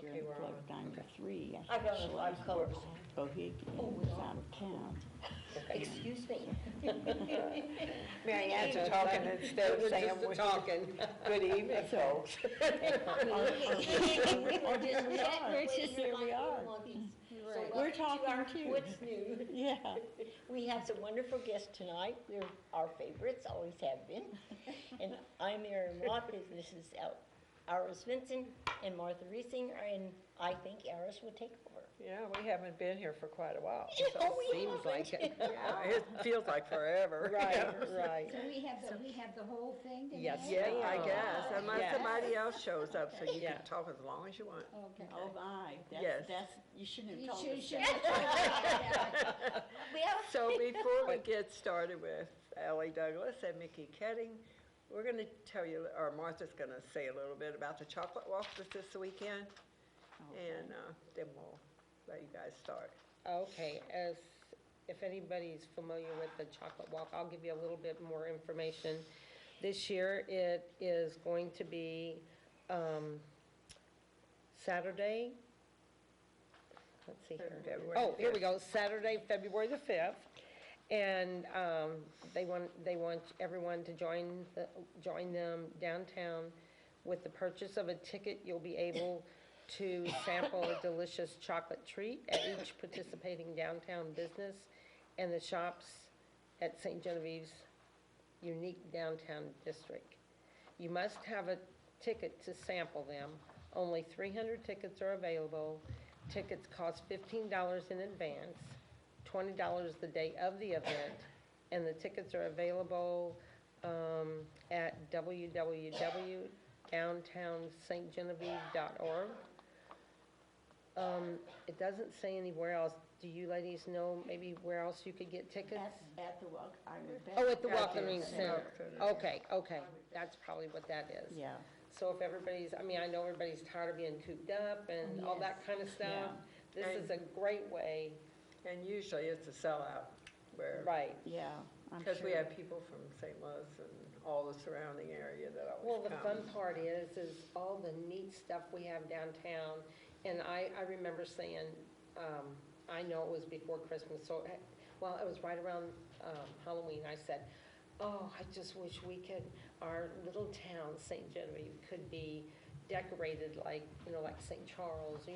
during we're flood on. 93. I got the five colors. Bohigian was out of town. Excuse me. Mary Ann's talking instead of saying we're talking. Good evening, folks. Here we are. We're talking too. What's new? Yeah. We have some wonderful guests tonight. They're our favorites, always have been. And I'm Erin Roth, and this is Iris Vincent and Martha Riesinger, and I think Iris will take over. Yeah, we haven't been here for quite a while. Yeah, So we it seems like haven't. it. Yeah, it feels like forever. Right. So we have the whole thing today? Yes. Yeah, I guess, unless Yeah. somebody else shows up, so you Yeah. can talk as long as you want. Okay. Oh my, Yes. you shouldn't have You told should, us should that. have Well, So before we get started with Ellie Douglas and Mickey Ketting, we're going to tell you, or Martha's going to say a little bit about the chocolate walk that's this weekend, and then we'll let you guys start. Okay, if anybody's familiar with the chocolate walk, I'll give you a little bit more information. This year it is going to be Saturday. Let's see here. February Oh, here we 5th. go. Saturday, February the 5th. And they want everyone to join them downtown. With the purchase of a ticket, you'll be able to sample a delicious chocolate treat at each participating downtown business and the shops at St. Genevieve's unique downtown district. You must have a ticket to sample them. Only 300 tickets are available. Tickets cost $15 in advance, $20 the day of the event, and the tickets are available at www.downtowstgenevieve.org. It doesn't say anywhere else. Do you ladies know maybe where else you could get tickets? At the walk, I would bet. Oh, at the At the Welcoming Center. Center. Okay, that's probably what that is. Yeah. So if everybody's, I know everybody's tired of being cooped up and all that Yes. kind of stuff. Yeah. This is a great way, And usually it's a sellout, where, right. Yeah, I'm because we sure. have people from St. Louis and all the surrounding area that Well, always the come. fun part is all the neat stuff we have downtown. And I remember saying, I know it was before Christmas, so, well, it was right around Halloween. I said, oh, I just wish our little town, St. Genevieve, could be decorated like St. Charles,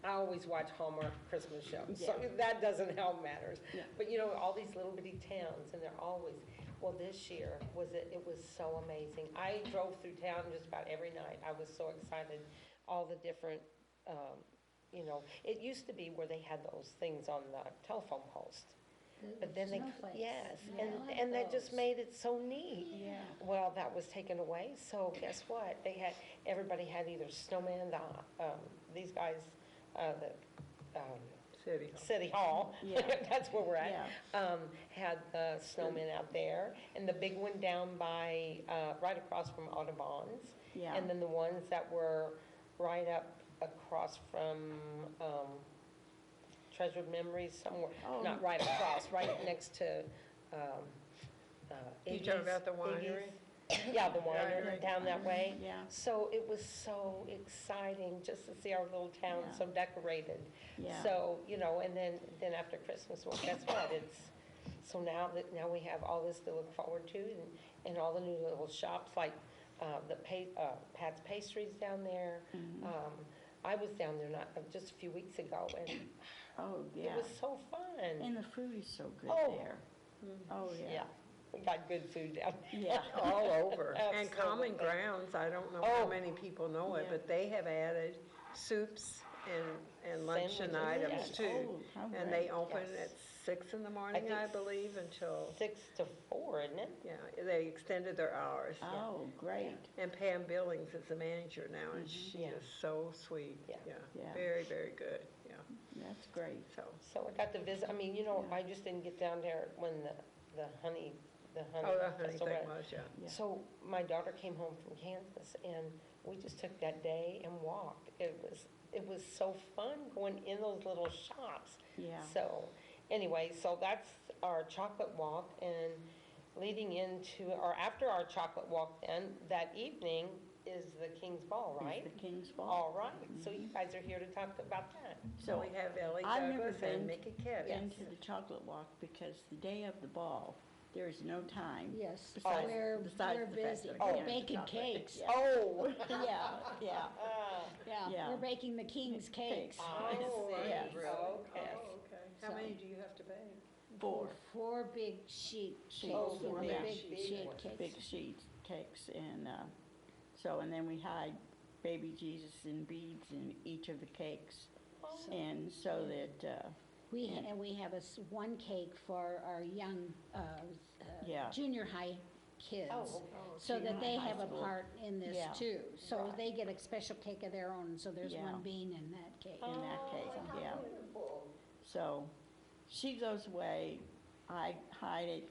I always watch Hallmark Christmas shows, so Yeah. that doesn't help matters. Yeah. But all these little bitty towns, and they're always, well, this year it was so amazing. I drove through town just about every night. I was so excited, all the different, it used to be where they had those things on the telephone post. But then yes, Yeah, I like and that just those. made it so neat. Yeah. Well, that was taken away, so guess what? Everybody had either snowman, these guys, the City Hall. City Hall, Yeah. that's where we're at, Yeah. had the snowmen out there, and the big one down by, right across from Audubon's. Yeah. And then the ones that were right up across from, Treasured Memories somewhere, Oh. not right across, right next to, You talking about the winery? Yeah, the winery Winery. down that way. Yeah. So it was so exciting just to see our little town Yeah. so decorated. Yeah. So, and then after Christmas, well, guess what? So now we have all this to look forward to and all the new little shops like Pat's Pastries down there. Mm-hmm. I was down there just a few weeks ago and Oh, it yeah. was so fun. And the food is so good Oh. there. Oh, Yeah, yeah. we got good food down there. Yeah. All over. And Common Absolutely. Grounds, I don't know Oh. how many people know it, Yeah. but they have added soups and luncheon Sandwiches, items yes. too. Oh, how And they great. open Yes. at 6 in the morning, I think believe, until, 6 to 4, isn't it? yeah, they extended their hours. Oh, great. And Pam Billings is the manager now, and she Yeah. is so sweet. Yeah. Yeah. Very, very good, yeah. That's great. So, So I got to visit, I just didn't get down there when the honey oh, the honey festival thing went. was, yeah. Yeah. So my daughter came home from Kansas and we just took that day and walked. It was so fun going in those little shops. Yeah. So anyway, so that's our chocolate walk, and leading into or after our chocolate walk then that evening is the King's Ball, It's right? the King's Ball. All right, so you guys are here to talk about that. So we have Ellie I've never Douglas and been Mickey Ketty. into the chocolate walk because the day of the ball, there is no time. Yes, Besides- we're besides the fact busy, that we're I can't baking chocolate. cakes. Yeah. Oh. Yeah, yeah. Yeah, Yeah. we're baking the king's cakes. Cakes. Oh, Yes. okay. Oh, okay. How So- many do you have to bake? Four Four big sheet cakes, Oh, you know, big the big sheet sheet ones. cakes. big sheet cakes and, and then we hide baby Jesus and beads in each of the cakes. And so that, We have one cake for our young, Yeah. junior high kids. Oh, okay. So Junior that they high have a school. part in this Yeah. too. So Right. they get a special cake of their own, so there's Yeah. one bean in that cake. in that cake, Oh, yeah. wonderful. So she goes away, I hide it,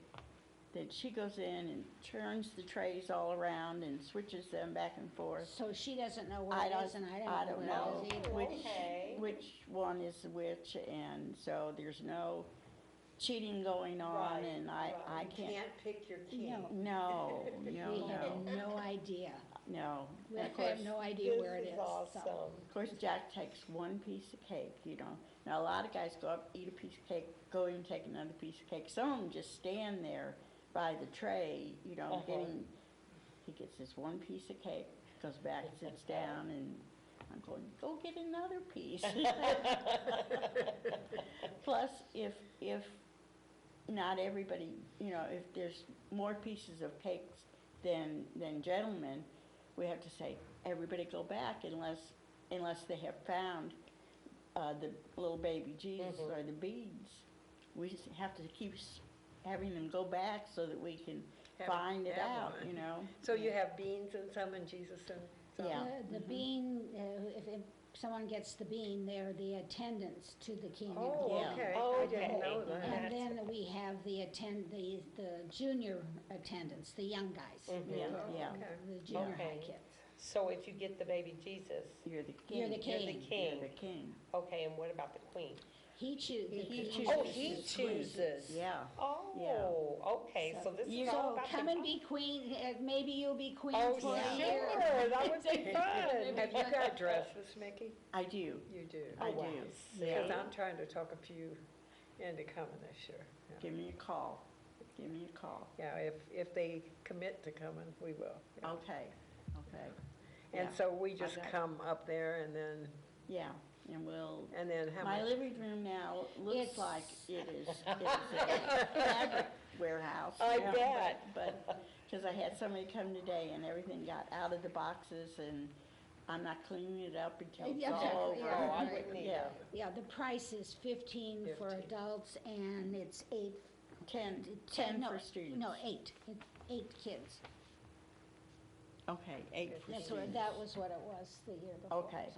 then she goes in and turns the trays all around and switches them back and forth. So she doesn't know I where it is, don't- and I I don't don't know know where it is either. Okay. Which one is which, and so there's no cheating going on, Right, and I right. You can't, can't pick your king. no, We no, have no, no idea. no. We Of have course, no idea where it This is. is so. awesome. of course, Jack takes one piece of cake, you know. Now, a lot of guys go up, eat a piece of cake, go in and take another piece of cake. Some of them just stand there by the tray, you know, Uh-huh. he gets this one piece of cake, goes back, sits down, and I'm going, go get another piece. Plus, if not everybody, you know, if there's more pieces of cakes than gentlemen, we have to say, everybody go back unless they have found the little baby Jesus Mhm. or the beads. We just have to keep having them go back so that we can find it have out, one. you know? So you have beans and some and Jesus and some? Yeah. The bean, if someone gets the bean, they're the attendants to the king and Oh, queen. Yeah. okay. Oh, I didn't know okay. that. And then we have the junior attendants, the young guys. Mhm. Yeah, Oh, yeah. okay. The junior high Okay. kids. So if you get the baby Jesus, You're the king. You're the you're the king. king. You're the king. Okay, and what about the queen? He chooses. He Oh, chooses. he chooses. Yeah. Oh, okay, so this is all So about come the... and be queen, maybe you'll be queen Oh, for yeah. a year. sure, that would be fun. Have you got dresses, Mickey? I do. You do. I wow. do. See? Yeah. Because I'm trying to talk a few into coming this year. Yeah. Give me a call. Give me a call. Yeah, if they commit to coming, we will. Yeah. Okay, okay. And Yeah. so we just got it. come up there and then how my much? living room now looks It's- like it is a fabric warehouse. I you know, bet. But, because I had somebody come today and everything got out of the boxes and I'm not cleaning it up until it's Yeah, all over. yeah, Oh, I right. wouldn't Yeah, either. Yeah, the price is 15 for 15. adults and it's 8. 10 no, for students. No, 8. 8 kids. Okay, 8 for That's students. what, that was what it was the year before. Okay,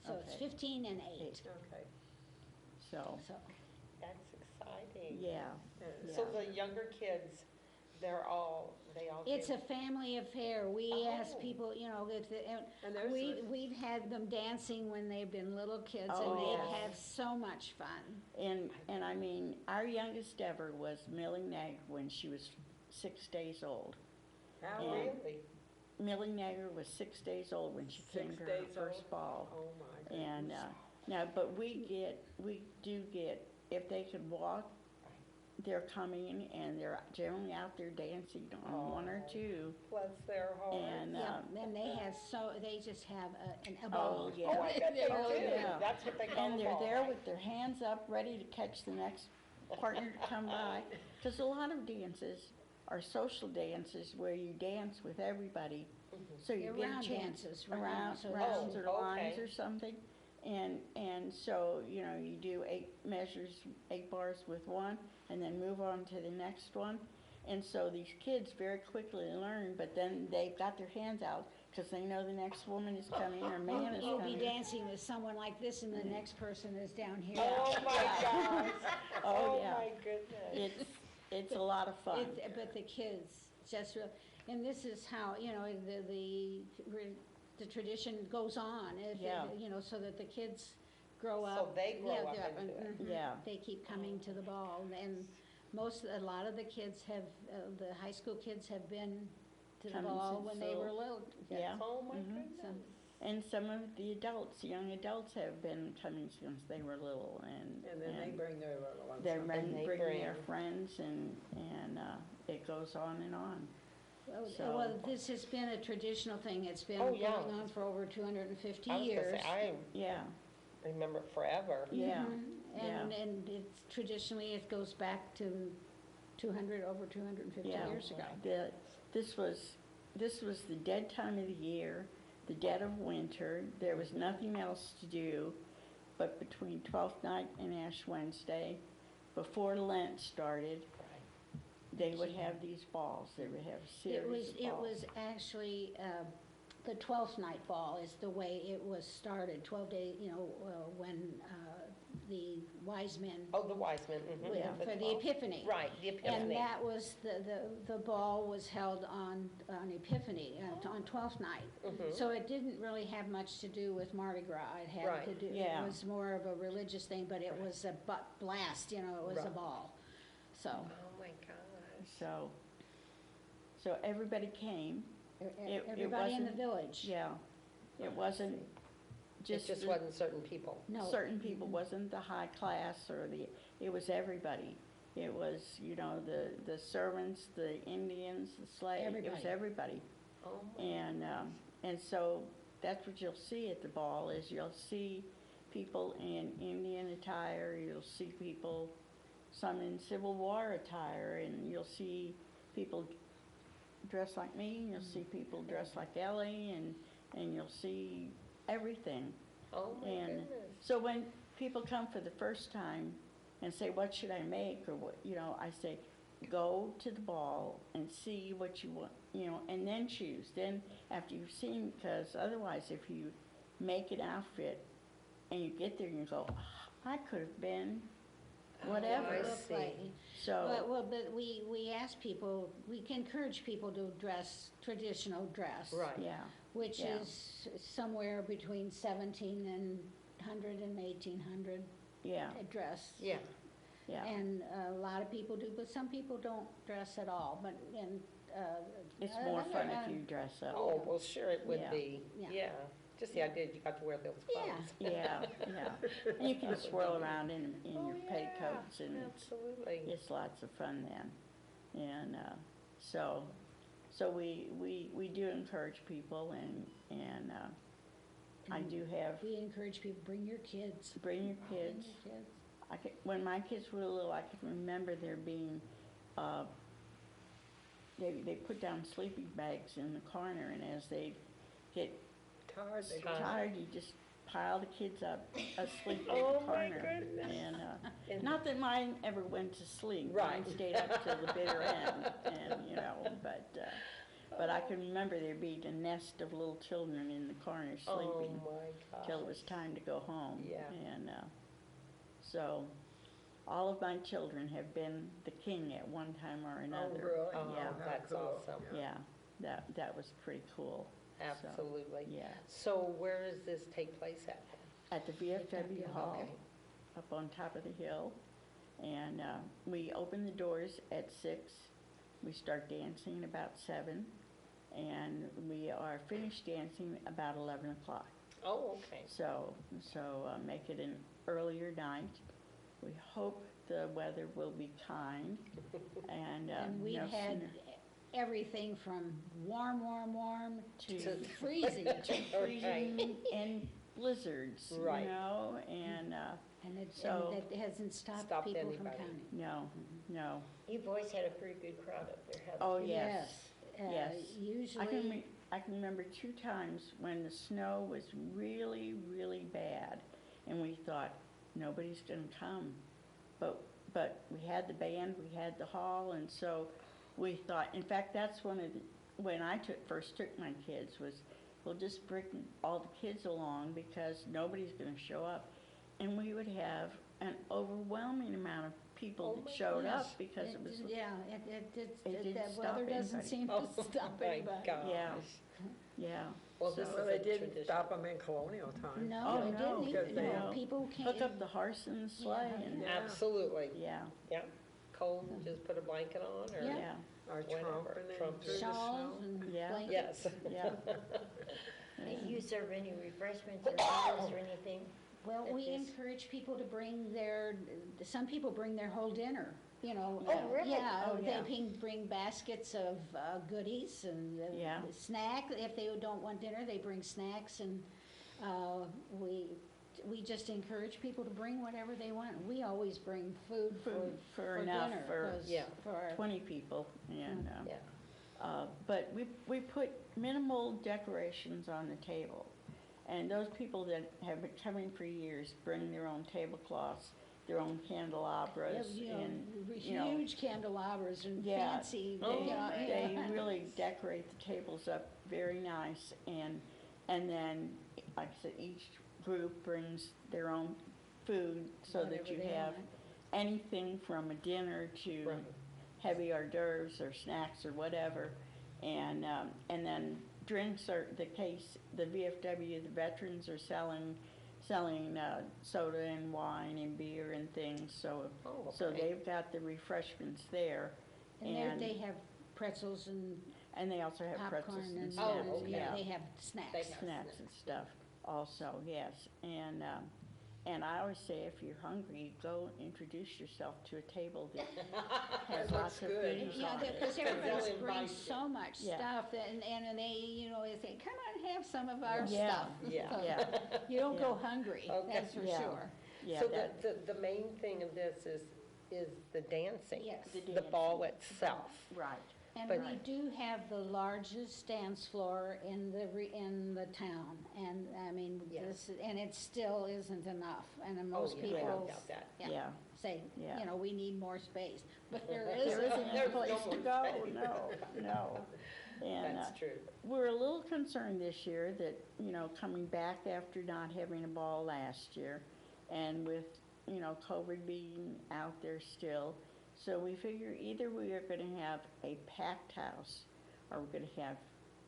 So it's okay. 15 and 8. Okay. So, So, That's exciting. yeah, Yeah. So yeah. the younger kids, they all it's get- a family affair. We ask Oh. people, you know, And there's we've had them dancing when they've been little kids Oh, and they yes. have so much fun. And I mean, our youngest ever was Millie Nagger when she was 6 days old. How Yeah. old? Really? Millie Nagger was 6 days old when she came 6 to her days first old? ball. Oh, my goodness. And, now, but we do get, if they could walk, they're coming and they're generally out there dancing on one or Oh. two. Bless their heart. And, Yeah, and they just have a oh, ball. yeah. Oh, I bet they Oh, do. yeah. That's what they call And them they're all, there right? with their hands up, ready to catch the next partner to come by. Because a lot of dances are social dances where you dance with everybody. So you They're get a round chance. dances, Rounds so rounds Oh, or lines okay. or something. And so, you know, you do 8 measures, 8 bars with one, and then move on to the next one. And so these kids very quickly learn, but then they've got their hands out because they know the next woman is coming or man is You'll be coming. dancing with someone like this and the next person is down here. Oh, my gosh. Oh, yeah. my goodness. It's a lot of fun. But the kids just real, and this is how, you know, the tradition goes on. If it- Yeah. You know, so that the kids grow up. So they grow yeah, up they're- into it. mhm. Yeah. They keep coming to the ball, and a lot of the kids have, the high school kids have been to the Come and ball sit when they so- were little. Yeah. Oh, my Mhm. goodness. And some of the adults, young adults have been coming since they were little, And then they bring their little ones. they up. bring, they bring their bring- friends and, it goes on and on. So- Well, this has been a traditional thing. It's been Oh, going yeah. on for over 250 I was gonna years. say, Yeah, I remember it forever. yeah, And it's traditionally, it goes back to over 250 yeah. years ago. This was the dead time of the year, the dead of winter. There was nothing else to do, but between Twelfth Night and Ash Wednesday, before Lent started, they would have these balls. They would have a series of It balls. was actually, the 12th night ball is the way it was started, 12 days, when the wise men, Oh, the wise men, mhm. Yeah. for the Epiphany. Right, the And Epiphany. that was, the ball was held on Epiphany, on 12th night. So it didn't really have much to do with Mardi Gras. It had Right. to do, Yeah. it was more of a religious thing, but it was a blast, it was a Right. ball. So, Oh, my gosh. So everybody came. It everybody in the wasn't- village. Yeah, it wasn't It just just the wasn't certain people. No. certain people, wasn't the high class or it was everybody. It was, the servants, the Indians, the slaves, it was everybody. Oh, my. And so that's what you'll see at the ball is you'll see people in Indian attire, you'll see people, some in Civil War attire, and you'll see people dressed like me, and you'll see people dressed like Ellie, and you'll see everything. Oh, my And goodness. so when people come for the first time and say, what should I make, or what, I say, go to the ball and see what you want, and then choose. Then after you've seen, because otherwise if you make an outfit and you get there and you go, I could have been whatever. I Look see. like- So, But we ask people, we can encourage people to dress traditional dress. Right. yeah, Which Yeah. is somewhere between 1700 and 1800 yeah, dress. Yeah, yeah. And a lot of people do, but some people don't dress at all, It's more fun if you dress up. oh, well, sure it would Yeah. be, Yeah. yeah. Just the idea you got to wear those Yeah. clothes. Yeah, yeah. And you can swirl around in Oh, your yeah, petticoats, and Absolutely. it's lots of fun then. And so we do encourage people, and I do have, We encourage people, bring your kids. bring your Bring kids. your kids. When my kids were little, I can remember there being, they put down sleeping bags in the corner, and as they get Tired, they go. tired, you just pile the kids up asleep in Oh, the my corner. goodness. And not that mine ever went to sleep. Mine Right. stayed up till the bitter end, and but I can remember there being a nest of little children in the corner Oh, sleeping my gosh. till it was time to go home. Yeah. And so all of my children have been the king at one time or another. really? Oh, Yeah. How that's cool. awesome. Yeah, that was pretty cool. So, Absolutely. yeah. So where does this take place at? At the VFW Hall, Okay. up on top of the hill. And we open the doors at 6. We start dancing about 7. And we are finished dancing about 11 o'clock. Oh, okay. So make it an earlier night. We hope the weather will be kind. And And we've no had sooner everything from warm to to freezing. Okay. freezing and blizzards, Right. And So- it hasn't stopped Stopped people from anybody. coming. no. You've always had a pretty good crowd up there, haven't you? Oh, yes. Yes. Usually, I can remember 2 times when the snow was really, really bad, and we thought, nobody's gonna come. But we had the band, we had the hall, and so we thought, in fact, that's when I first took my kids, was, we'll just bring all the kids along because nobody's gonna show up. And we would have an overwhelming amount of people Oh that my showed up yes, because it was, yeah, It didn't that stop weather doesn't anybody. seem Oh, to stop my anybody. gosh. Yeah. yeah. Well, this Well, is they a didn't tradition. stop them in colonial times. No, Oh, it no, didn't because even, they- no, people came. Hook up the horse and the sleigh, and, Yeah. Absolutely. yeah, Yeah. Cold, just put a blanket on or? Yeah. yeah. Our Whatever, trumpeting trumpet. through the Shawls snow. and Yeah. blankets. Yes. Yeah. Do you serve any refreshments or beers or anything? Well, At we this- encourage people to bring some people bring their whole dinner, you know. Oh, really? Yeah, Oh, yeah. they bring baskets of goodies and Yeah. snack. If they don't want dinner, they bring snacks, and we just encourage people to bring whatever they want. We always bring food For enough dinner, for 'cause Yeah. for our- 20 people, and, Yeah. but we put minimal decorations on the table. And those people that have been coming for years bring their own tablecloths, their own candelabras, and, huge candelabras and Yeah. fancy. they really decorate the tables up very nice, and then, like I said, each group brings their own food, so that Whatever you they have want. anything from a dinner to Right. heavy hors d'oeuvres or snacks or whatever, and then drinks are the VFW, the veterans are selling soda and wine and beer and things, so Oh, so okay. they've got the refreshments there. And they have pretzels and And they also have popcorn pretzels and and, snacks. Oh, okay. yeah, Yeah, they have snacks. They have snacks and stuff also, yes. And I always say, if you're hungry, go introduce yourself to a table that has That lots of looks good. goodies Yeah, on it. because everybody they'll brings invite so much Yeah. stuff, and they, they say, come on, have some of our Yeah. stuff. Yeah. So Yeah, you don't go Yeah. hungry, Okay. that's for Yeah. sure. yeah, So that, the main thing of this is the dancing. Yes. The ball itself. right. And But- we do have the largest dance floor in the town, and, I mean, Yes. and it still isn't enough, and then most Oh, yeah, people I don't doubt that. Yeah. say, Yeah. We need more space, but there There isn't. isn't a There's no place to more go, space. no. And That's true. we're a little concerned this year that, coming back after not having a ball last year, and with, COVID being out there still, so we figure either we are gonna have a packed house, or we're gonna have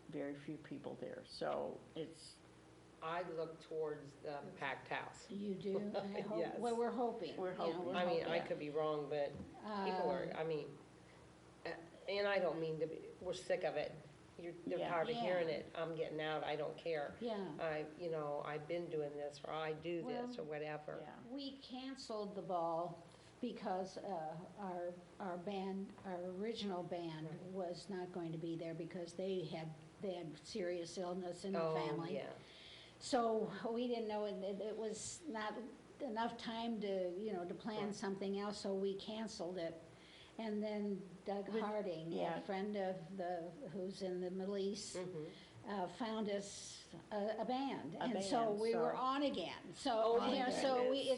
very few people there, so it's, I look towards the packed house. You do? I hope, Yes. well, we're hoping. We're you know, hoping. we're I mean, I hoping. could be wrong, but people are, I mean, and I don't mean to be, we're sick of it. They're Yeah. tired of Yeah. hearing it. I'm getting out, I don't care. Yeah. I've been doing this, or I do this, or whatever. yeah. We canceled the ball because our band, our original band was not going to be there because they had serious illness in the Oh, family. yeah. So we didn't know, it was not enough time to plan Right. something else, so we canceled it. And then Doug Harding, yeah. a friend of who's in the Middle East, found us a band. A And so band, we were so- on again. So, Oh, my it's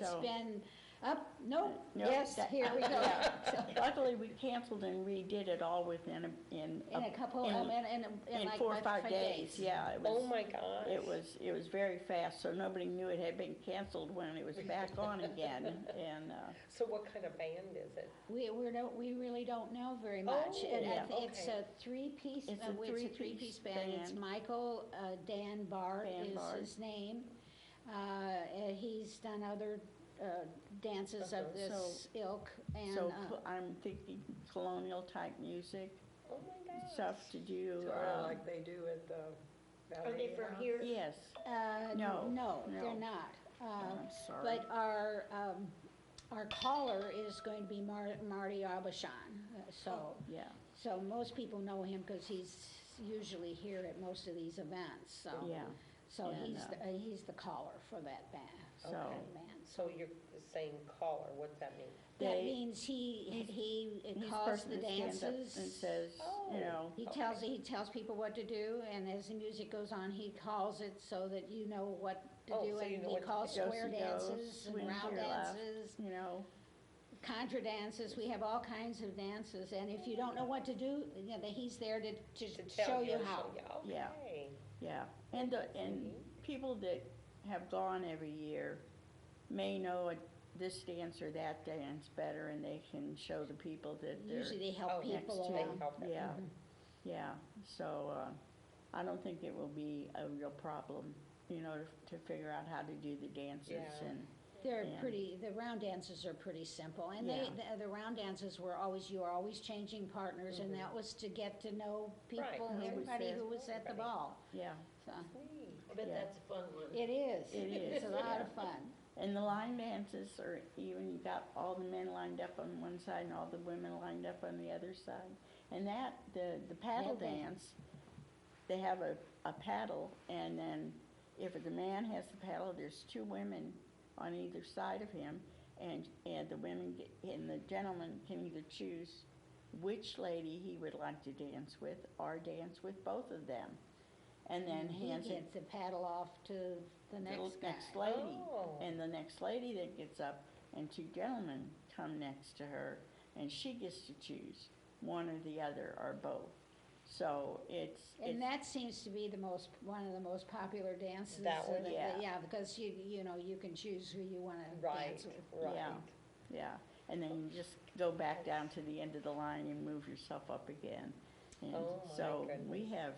So- been up, nope, No, yes, here we go. So, Luckily, we canceled and redid it all within In a couple, in- in like 4 or 5 5 days, yeah, it was. Oh, my gosh. It was very fast, so nobody knew it had been canceled when it was back on again, and, So what kind of band is it? we really don't know very much. Oh, It's okay. a three-piece, It's a three-piece band. It's band. Michael Dan Bart Dan is Bart. his name. And he's done other dances of this ilk, and, so I'm thinking colonial type music, Oh, my gosh. stuff to do, Sort of like they do at the Are they ballet from house. here? yes, no, no. they're not. I'm sorry. But our caller is going to be Marty Abashan, so. Yeah, So most people know him because he's usually here at most of these events, so. yeah, So And, he's the caller for that band. so, band. So you're saying caller, what's that mean? That They- means he he's the calls person the that stands up dances. and says, Oh. He tells people what to do, and as the music goes on, he calls it so that you know what to Oh, do. so you And know he what to calls do. square Go-si-go, dances and swing to round your left. dances, contra dances. We have all kinds of dances, and if you don't know what to do, he's there to To tell show you how. Yeah. Okay. yeah. And people that have gone every year may know this dance or that dance better, and they can show the people that they're Usually they help Oh, next people to. They along. help them. Yeah, Mhm. yeah, so, I don't think it will be a real problem, to figure out how to do the dances Yeah. and, They're Yeah. pretty, the round dances are pretty simple, and Yeah. the round dances were always, you were always changing partners, and that was to get to know Right. people, Who was everybody there. who was at the ball. Yeah, So, I bet Yeah. that's a fun one. it is. It is, It's a lot yeah. of fun. and the line dances are even, you got all the men lined up on one side and all the women lined up on the other side. And that, the paddle Yeah, they- dance, they have a paddle, and then if the man has the paddle, there's two women on either side of him, and the women, and the gentleman can either choose which lady he would like to dance with, or dance with both of them. And then He hands it gets the paddle off to the the next guy. next lady. Oh. And the next lady that gets up, and two gentlemen come next to her, and she gets to choose one or the other or both. So And that seems to be one of the most popular dances. That one? Yeah. Yeah, because you know, you can choose who you wanna Right, dance with. right. yeah, and then you just go back down to the end of the line and move yourself up again. And Oh, my so we goodness. have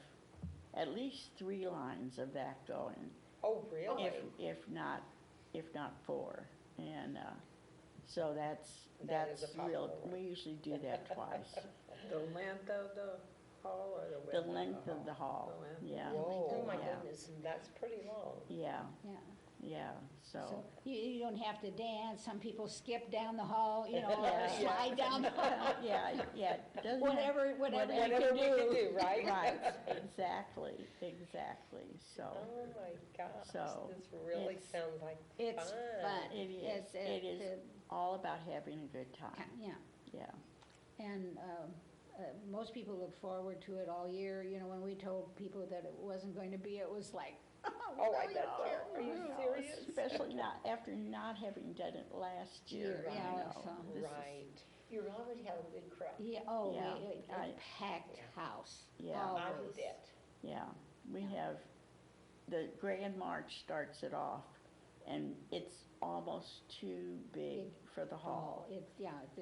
at least 3 lines of that going, Oh, really? if not 4. And so That that's is a popular real. one. We usually do that twice. The length of the hall or the width The of the hall? length of the hall, The length. yeah, Oh, my Yeah. goodness, that's pretty long. yeah, Yeah. yeah, So you don't have to dance. Some people skip down the hall, you know, or Yeah. slide down the hall. yeah, yeah. Doesn't have- Whatever you Whatever can we can do. do, right? Right, exactly, so. Oh, my gosh, So, this really it's- sounds like It's fun. It is, it is all about having a good time, Yeah, yeah. and most people look forward to it all year. You know, when we told people that it wasn't going to be, it was like, Oh, I really? bet so. Are you No, serious? Especially after not having done it last year, Yeah, you know. so- This is- Right. You always have a good crowd. Yeah, oh, Yeah, a packed house. Yeah. I always. bet. Yeah, we have, the Grand March starts it off, and it's almost too big for the hall. There's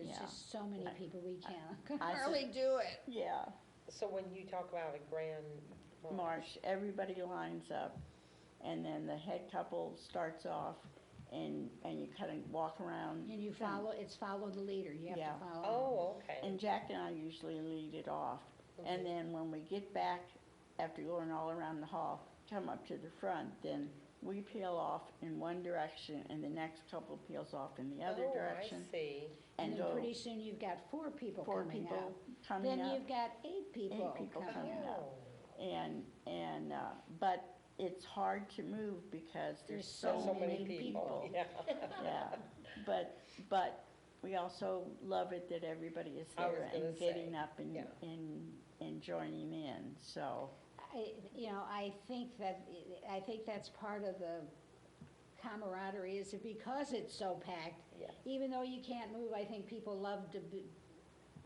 Yeah. just so many people, we can't I hardly do it. Yeah, So when you talk about a grand March, everybody lines up, and then the head couple starts off, and you kind of walk around. And you follow the leader, you have Yeah. to follow. Oh, okay. And Jack and I usually lead it off. And then when we get back, after going all around the hall, come up to the front, then we peel off in one direction, and the next couple peels off in the other direction. Oh, I see. And then go pretty soon you've got 4 people 4 coming people up. coming Then up. you've got 8 people 8 people coming coming up. up. And but it's hard to move because there's There's so many many people. people. Yeah. Yeah, but we also love it that everybody is I was there gonna and getting say, up and, yeah. and joining in, so, I think that's part of the camaraderie, is because it's so packed. Yeah. Even though you can't move, I think people love to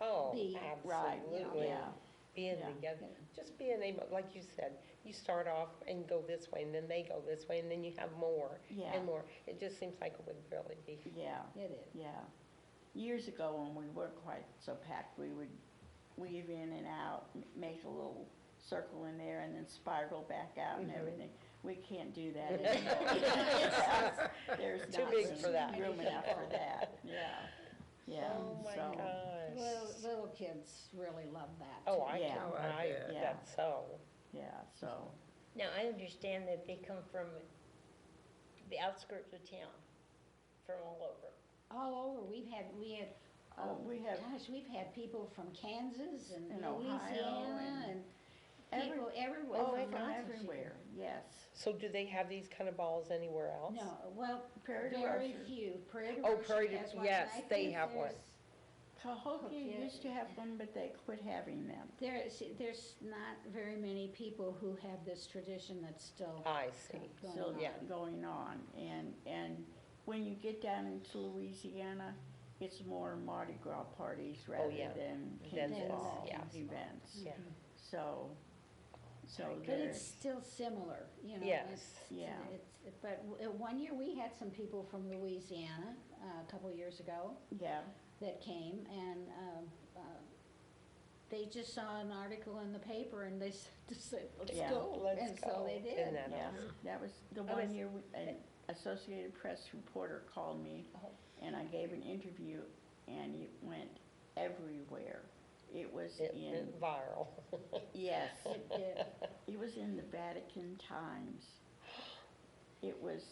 Oh, Be- right, absolutely. yeah. Being Yeah. together, just being able, like you said, you start off and go this way, and then they go this way, and then you have more Yeah. and more. It just seems like it would really be. yeah, it is. yeah. Years ago, when we weren't quite so packed, we would weave in and out, make a little circle in there, and then spiral back out and everything. We can't do that anymore. There's Too not big room- for that. room enough for that, yeah, Oh, my so. gosh. Little kids really love that. Oh, too. I Yeah. can, Oh, I I, bet. that's so. Yeah, so, Now, I understand that they come from the outskirts of town, from all over. All over, we had, Oh, we have- gosh, we've had people from Kansas and And Ohio Louisiana and and people everywhere. oh, my from gosh. everywhere, yes. So do they have these kind of balls anywhere else? No, well, Prairie du very Rocher. few. Prairie du Oh, Rocher Prairie du- has one, yes, and I they think have one. Cahokia Yeah. used to have one, but they quit having them. There's not very many people who have this tradition that's still I see. going Still on. Yeah. going on, and when you get down into Louisiana, it's more Mardi Gras parties rather yeah. than Than this, kickball yeah. events. Yeah. So But it's there's, still similar, you know. Yes. Yeah. But one year we had some people from Louisiana, a couple years ago, yeah, that came, and they just saw an article in the paper, and they just said, let's Yeah. go. Let's And so go. they did. Isn't that yeah, awesome? that was the I one was- year, Associated Press reporter called me, and I gave an interview, and it went everywhere. It was It in, went viral. yes, It did. it was in the Vatican Times. It was,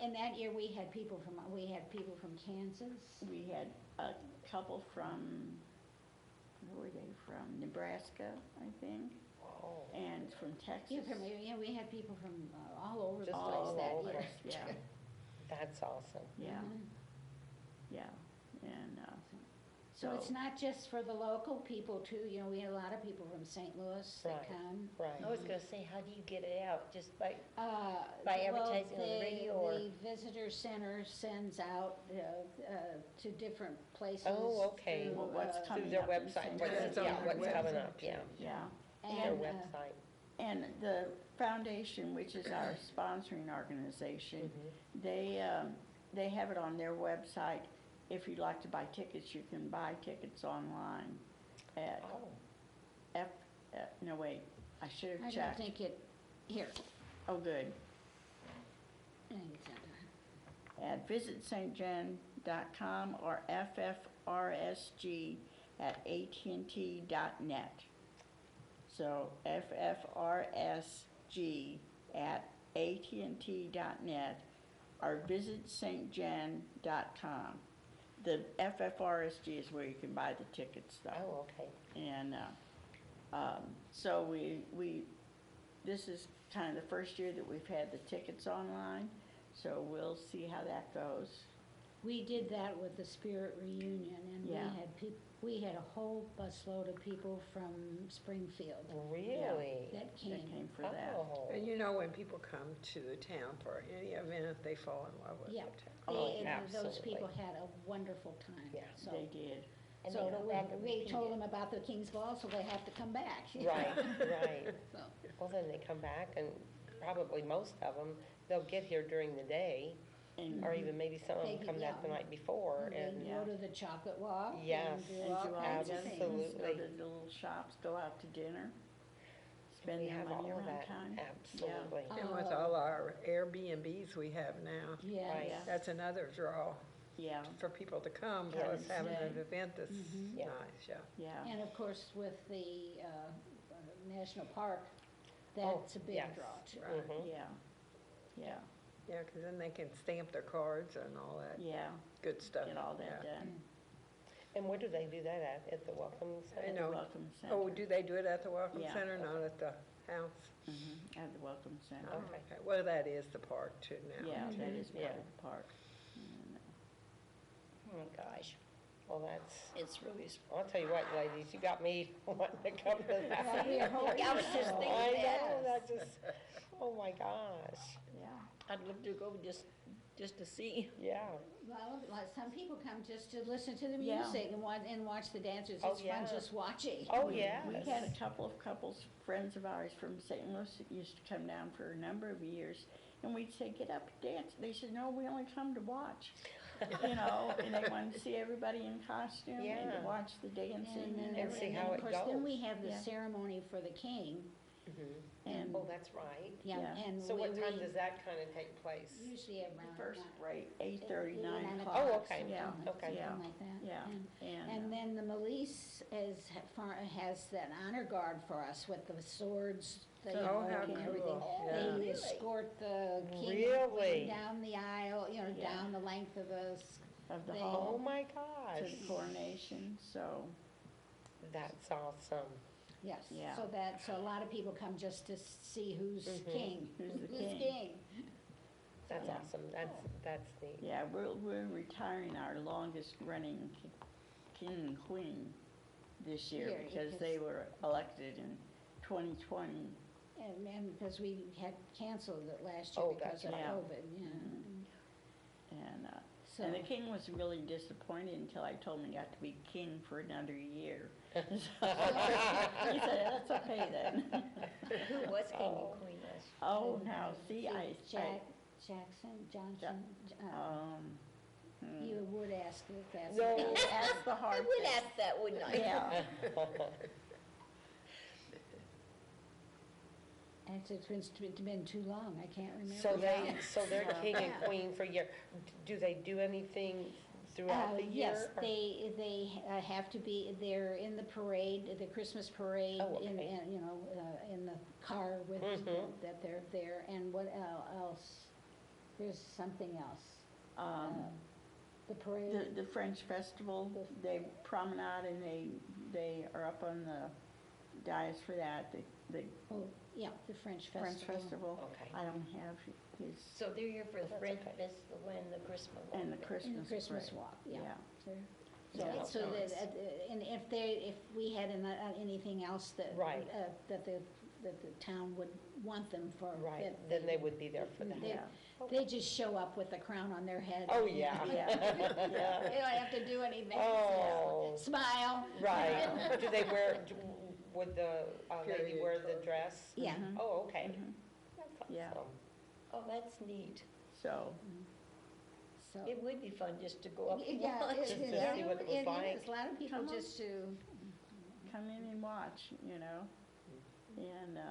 And that year, we had people from Kansas. we had a couple from, where were they from? Nebraska, I think, Oh, and from Texas. We had people from all over the Just place all that over. year. Yeah, that's awesome. yeah, Mhm. yeah, and, So it's not just for the local people too, we had a lot of people from St. Louis that Right. come. Right. I was gonna say, how do you get it out? Just by, Uh, By well, advertising on the radio, or- The visitor center sends out to different places. Oh, okay. through, Well, what's Through coming their up in website, St. what's, Louis. It's on yeah, their what's coming website, up, yeah. Yeah, Their And, website. and the foundation, which is our sponsoring organization, they have it on their website. If you'd like to buy tickets, you can buy tickets online at Oh, no, wait, I should I have don't checked. think here, Oh, good. I think it's under- At visitstgen.com or ffrsg@att.net. So ffrsg@att.net or visitstgen.com. The FFRSG is where you can buy the tickets though. oh, okay. And so this is kind of the first year that we've had the tickets online, so we'll see how that goes. We did that with the Spirit Reunion, and Yeah. we had a whole busload of people from Springfield Really? that That came. came for that. Oh, And when people come to the town for any event, they fall in love with Yeah. the town. Oh, Those absolutely. people had a wonderful time. Yeah. So- They did. and they So go back and we repeat told it. them about the King's Ball, so they have to come back. right, right. So, Well, then they come back and probably most of them, they'll get here during the day, And or even maybe some of them Maybe, come back the yeah. night before They and, go to the chocolate walk. Yes, And do and all do all kinds the of things, things. Absolutely. go to the little shops, go out to dinner, spend we their have money all of around that, town. absolutely. And with all our Airbnbs we have now, Yes. Right. that's another draw Yeah, for people to come, Come plus and having an stay. event that's Mhm. Yeah. nice, yeah. yeah, And of course, with the national park, that's a big yes. draw too. Right. Mhm. yeah, yeah, Yeah, because then they can stamp their cards and all that yeah, good stuff. get all that yeah. done. And where do they do that at the Welcome I Center? At the know. Welcome Center. Oh, do they do it at the Welcome Yeah. Center, not at the house? At the Welcome Center. Oh, Okay. okay. Well, that is the park too now. Yeah, that is part Yeah. of the park. And, Oh, gosh, Well, that's, it's really, I'll tell you what, ladies, you got me wanting to come to that. Well, we are hoping I was just so. thinking I that. know, that just, oh my gosh, Yeah, I'd love to go just to see. yeah. Well, like, some people come just to listen to the Yeah. music and watch the dancers. Oh, It's fun yeah. just watching. Oh, we yes. had a couple of couples, friends of ours from St. Louis that used to come down for a number of years, and we'd say, get up and dance. They said, no, we only come to watch. And they wanted to see everybody in costume and Yeah. to watch the dancing and And see everything. how of it course, then we goes. have the Yeah. ceremony for the king. And Oh, that's right. Yeah, Yeah. and So what we time does that kind of take place? usually around first, nine- right, 8:30, 9 9 o'clock. Oh, okay. Yeah, Okay. yeah, Something like that. yeah. And And, then the Milice has that honor guard for us with the swords. Oh, how and everything. cool. Yeah. They Really? escort the king and Really? queen down the aisle, Yeah. down the length of the, of the they- Oh, hall my to gosh, the coronation, so, that's awesome. yes. Yeah. So a lot of people come just to see who's king. Who's the Who's king. king. That's Yeah. awesome, that's neat. yeah, we're retiring our longest running king and queen this year Year, because because- they were elected in 2020. And because we had canceled it last year Oh, because of that's right. COVID, yeah. And So, and the king was really disappointed until I told him he got to be king for another year. So, he said, that's okay then. Who was king and queen last? Oh, now, see, Johnson, hmm. you would ask if that's. No. That's the I hard would thing. ask that, wouldn't I? Yeah, I it's been too long, I can't remember. So they're king and Yeah. queen for a year. Do they do anything throughout the year? Yes, or- they have to be, they're in the parade, the Christmas parade, Oh, okay. in the car with, Mhm. that they're there, and what else? There's something else. The parade, The French festival, they promenade and they are up on the dais for that, the oh, yeah, the French festival. French festival. Okay. I don't have his, So they're here for the That's French okay. festival and the Christmas one. and the In Christmas the Christmas parade. walk, yeah. Yeah. So, Yeah. so that, and if we had anything else that, Right. that the town would want them for. Right, that then they would be there for that. They, Yeah. they just show up with the crown on their head. Oh, yeah. Yeah. They don't have to do anything. Oh. Smile. Right. Do they wear, would the lady Period wear the clothes. dress? Yeah. Oh, okay. Mhm. That's Yeah. awesome. Oh, that's neat. So, So, It would be fun just to go up and yeah, watch. Just to see what it was like. A lot of people Come on. just to, come in and watch, and, the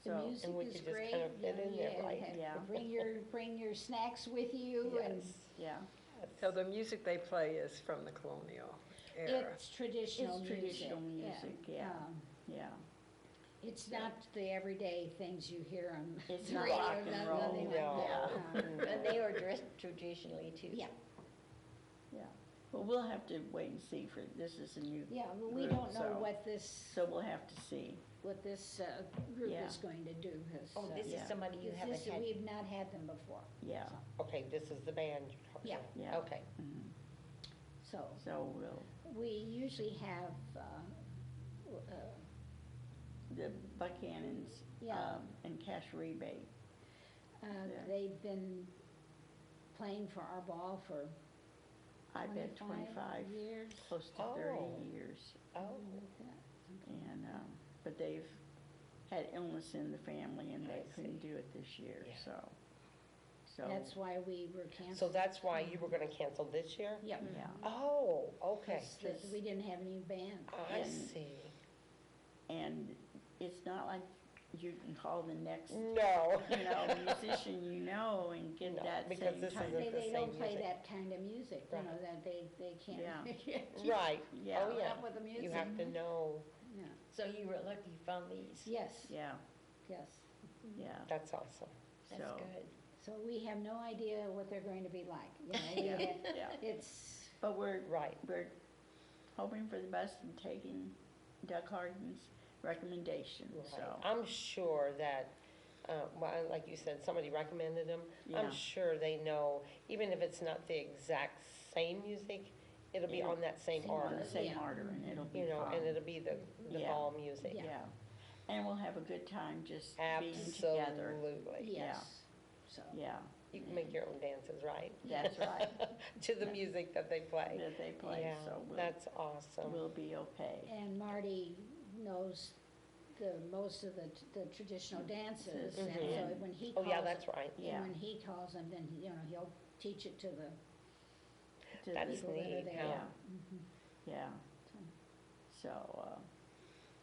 so, music And we is could just great. kind of fit in there, yeah, right? have- Yeah. Bring your snacks with you and Yes. yeah, So the music they play is from the colonial era. it's traditional It's music. traditional music, yeah. yeah. It's not the everyday things you hear on It's the not radio, rock and roll, nothing like no. that. And they are dressed traditionally too. Yeah, Yeah, well, we'll have to wait and see for, this is a new yeah, well, we group, don't know so- what this we'll have to see, group Yeah. is going to do, 'cause, Oh, this Yeah. is somebody you haven't this, had. we've not had them before. yeah, Okay, this is the band you're talking Yeah. about? Yeah. Okay. mhm. So, So we'll, we usually have, the Buchanans, Yeah. and cash rebate, Yeah. they've been playing for our ball for I bet 25, years. close to Oh. 30 years, Oh, something like that. and, but they've had illness in the family and they I couldn't see. do it this year, Yeah. so. That's why we were so canceled. that's why you were gonna cancel this year? Yep. Yeah, Oh, okay. 'Cause we didn't have any band. I And- see. and it's not like you can call the next, No. musician and get No, that because same this kind isn't of. They the don't same play music. that kind of music, Right. that they can't. Yeah. Right. Yeah. Oh, yeah. Up with the music. You have to know, Yeah. So you were lucky you found these. Yes, Yeah, yes. yeah, that's awesome. That's so, good. So we have no idea what they're going to be like, we Yeah, have- yeah. It's, But we're Right. hoping for the best and taking Doug Harden's recommendation, so. Right. I'm sure that, well, like you said, somebody recommended them. Yeah. I'm sure they know, even if it's not the exact same music, it'll be It'll- on that same On order, the same Yeah. order, and it'll be you know, fine. and it'll be the Yeah. ball music. Yeah. Yeah, and we'll have a good time just being together. Absolutely. yes, so. Yeah, You can make your own dances, right? that's right, To the music that they play. that they play, Yeah, so that's awesome. we'll be okay. And Marty knows most of the traditional dances, and so Mhm. when he Oh, calls. yeah, that's right. And Yeah. when he calls them, then, he'll teach it to the To That's people that are neat, there. how- Yeah. Yeah.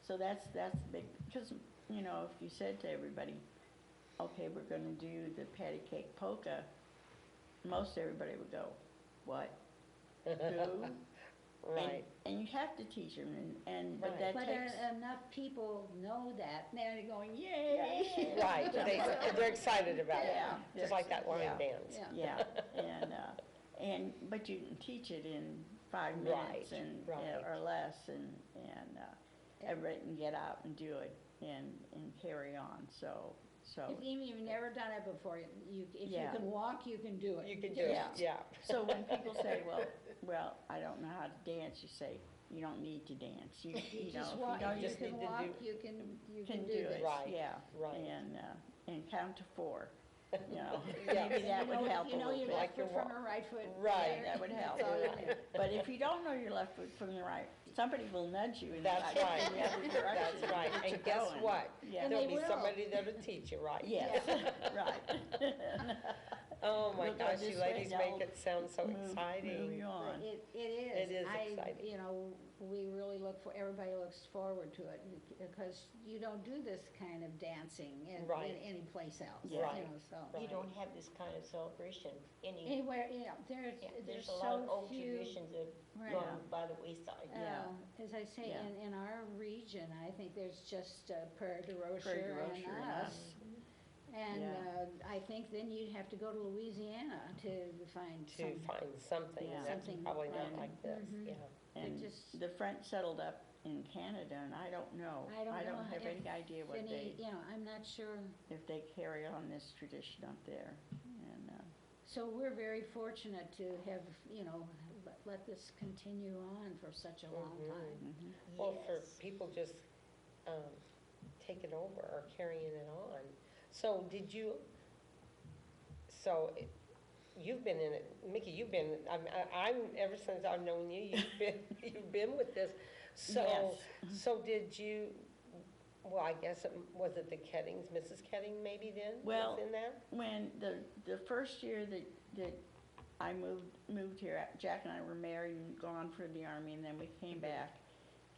So that's the big, because, if you said to everybody, okay, we're gonna do the patty cake polka, most everybody would go, what? Who? Right. And you have to teach them, but Right. that But takes, enough people know that, now they're going, yay! Right, they're excited about it, Yeah. just like that line Yeah. dance. Yeah. yeah, but you can teach it in 5 Right, minutes right. or less, and everybody can get out and do it and carry on, so. If you've never done it before, if you Yeah. can walk, you can do it. You can do it, Yeah. yeah. So when people say, well, I don't know how to dance, you say, you don't need to dance. You Just if walk, you don't, you just can need to walk, do- you can can do do it. this. Right, Yeah, right. and count to 4. Yeah. Maybe that would help a You know little your bit. Like left your foot from walk. your right foot. Right. there. That would help. That's all you do. But if you don't know your left foot from your right, somebody will nudge you in the That's right right, in the other direction. that's right, to get you and guess going. what? Yeah. And There'll they be will. somebody that'll teach you, right? Yes, right. Oh, my We'll go gosh, this you way, ladies now make it sound so move exciting. you on. It It is. is exciting. You know, we really everybody looks forward to it, because you don't do this kind of dancing Right. in any place else, you Right. know, so. You don't have this kind of celebration Anywhere, you know, yeah, there's there's a lot of so old few. traditions that Right. have gone by the wayside. Yeah. As I say, Yeah. in our region, I think there's just Prairie du Prairie du Rocher Rocher and and us. And Yeah. I think then you'd have to go to Louisiana to find To some. find something, Yeah. and that's Something probably not right. like this, Mhm. yeah. And just- the French settled up in Canada, and I don't know. I don't know have if any idea what Any, you know, I'm not sure. if they carry on this tradition up there. And, So we're very fortunate to have, you know, let this continue on for such a long Mhm. time. mhm. Well, for Yes. people just taking over or carrying it on. So did you, so you've been in it, Mickey, you've been, ever since I've known you, you've been with this. So, Yes. so did you, well, I guess, was it the Kettings, Mrs. Ketting maybe then? Well, Was in that? When the first year that I moved here, Jack and I were married and gone for the Army, and then we came back.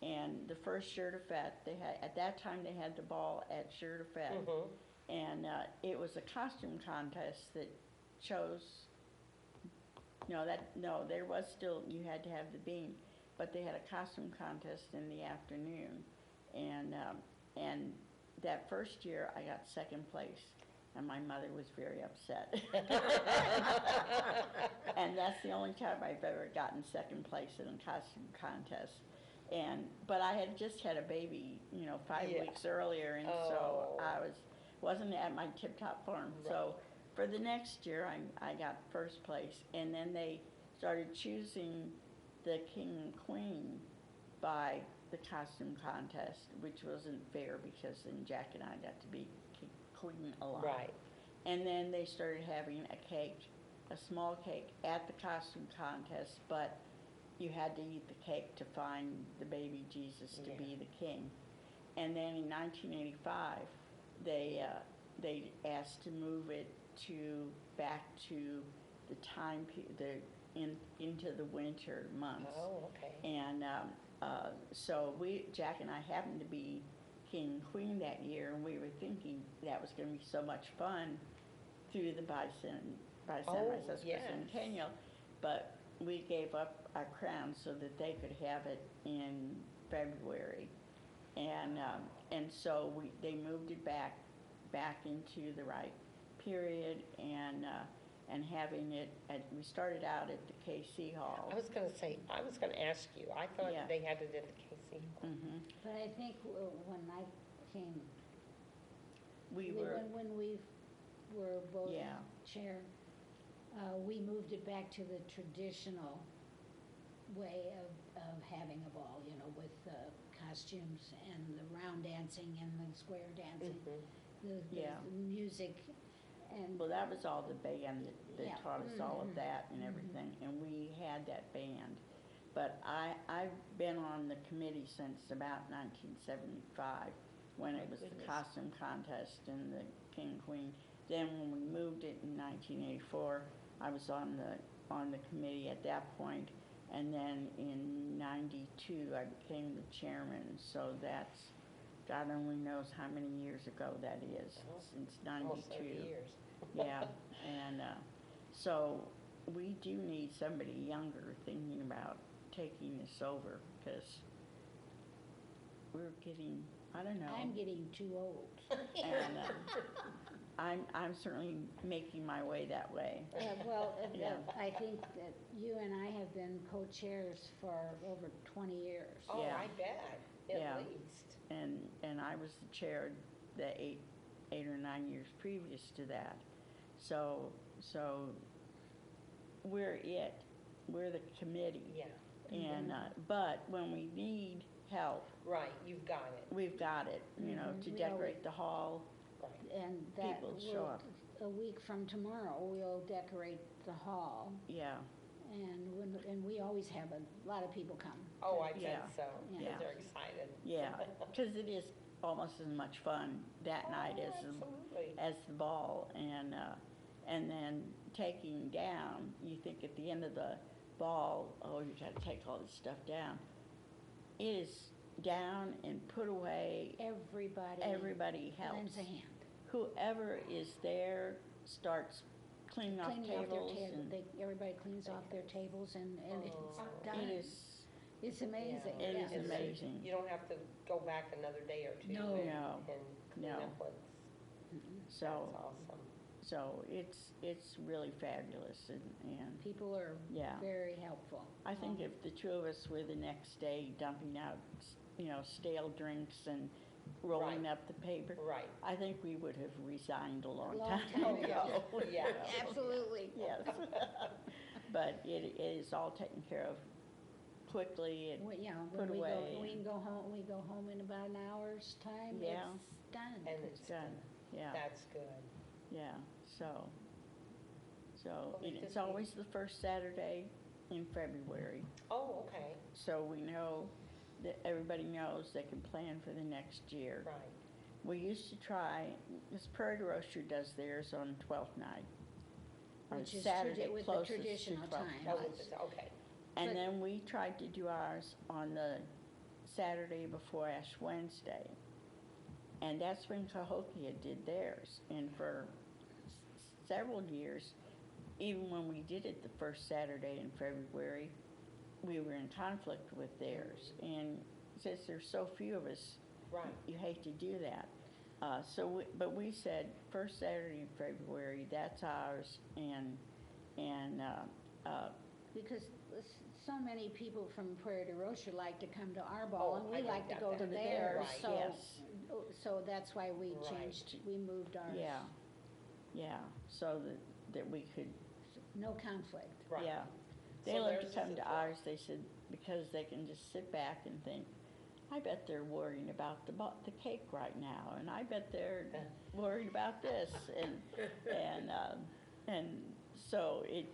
And the first Jour de Fête, at that time they had the ball at Jour de Fête. Mhm. And it was a costume contest that chose, there was still, you had to have the bean, but they had a costume contest in the afternoon. And that first year, I got second place, and my mother was very upset. And that's the only time I've ever gotten second place in a costume contest. But I had just had a baby, 5 Yeah. weeks earlier, and so Oh. I wasn't at my tip-top form. So for the next year, I got first place, and then they started choosing the king and queen by the costume contest, which wasn't fair because then Jack and I got to be queen a lot. Right. And then they started having a cake, a small cake at the costume contest, but you had to eat the cake to find the baby Jesus to Yeah. be the king. And then in 1985, they asked to move it back to the time into the winter months. Oh, okay. And so Jack and I happened to be king and queen that year, and we were thinking that was going to be so much fun through the bicentennial, yes. bicentennial, but we gave up our crown so that they could have it in February, and so they moved it back into the right period, and having it we started out at the KC Hall. I was gonna ask you, I thought Yeah. they had it at the KC. Mhm. But I think when I came, We were, when we were both Yeah. chair, we moved it back to the traditional way of having a ball, with costumes and the round dancing and the square dancing, Mhm. Yeah. the music, and well, that was all the band that Yeah. taught us all Mhm. of that and everything, and we had that band. But I've been on the committee since about 1975, when it was the goodness. costume contest and the king and queen. Then when we moved it in 1984, I was on the committee at that point, and then in 92 I became the chairman. So that's, God only knows how many years ago that is, Oh, since Almost 30 92. years. Yeah, and so we do need somebody younger thinking about taking this over, because we're getting, I don't know. I'm getting too old. And I'm certainly making my way that way. Well, Yeah. I think that you and I have been co-chairs for over 20 years. Oh, Yeah. I bet, Yeah. at least. And I was the chair the 8 or 9 years previous to that. So we're the committee. Yeah, And, but when we need help, right, you've got it, we've got it, to We always- decorate the hall. right. And that People show up. a week from tomorrow, we'll decorate the hall. Yeah, And we always have a lot of people come. Oh, I Yeah. bet so, Yeah. because they're excited. yeah, because it is almost as much fun that night Oh, absolutely. as the ball, and then taking down, you think at the end of the ball, oh, you gotta take all this stuff down. It is down and put away, everybody helps. lends a hand. Whoever is there starts cleaning off Cleaning off their tables table, and everybody cleans off their tables and it's done. it is, It's amazing. it yeah. is amazing. You don't have to go back another day or two. No. and- No. And clean No. up what's, So, that's awesome. so it's really fabulous and People are yeah. very helpful. I think if the two of us were the next day dumping out, stale drinks and rolling Right. up the paper, Right. I think we would have resigned a long Long time time ago. ago. Yeah. Absolutely. Yes. But it is all taken care of quickly and Yeah, put when away we and- go home, in about an hour's time, Yeah. it's done. And it's done. Yeah, That's good. yeah, so Well, and it's it's just always the first Saturday in February. Oh, okay, So we know that everybody knows they can plan for the next year. right. We used to try, this Prairie Roaster does theirs on 12th night. On Which is Saturday with the closest to traditional 12th time. Oh, night. okay, And But- then we tried to do ours on the Saturday before Ash Wednesday. And that's when Cahokia did theirs. And for several years, even when we did it the first Saturday in February, we were in conflict with theirs. And since there's so few of us, right. you hate to do that. But we said first Saturday in February, that's ours, and Because so many people from Prairie du Rocher like to come to our ball, Oh, and I we like to get go that. to Go to theirs, theirs, so, yes. so that's why we Right. changed, we moved ours. yeah, so that we could, No conflict. Right. yeah. So They like theirs to is come the to 12th. ours, they said, because they can just sit back and think, I bet they're worrying about the cake right now, and I bet they're worried about this, and so it,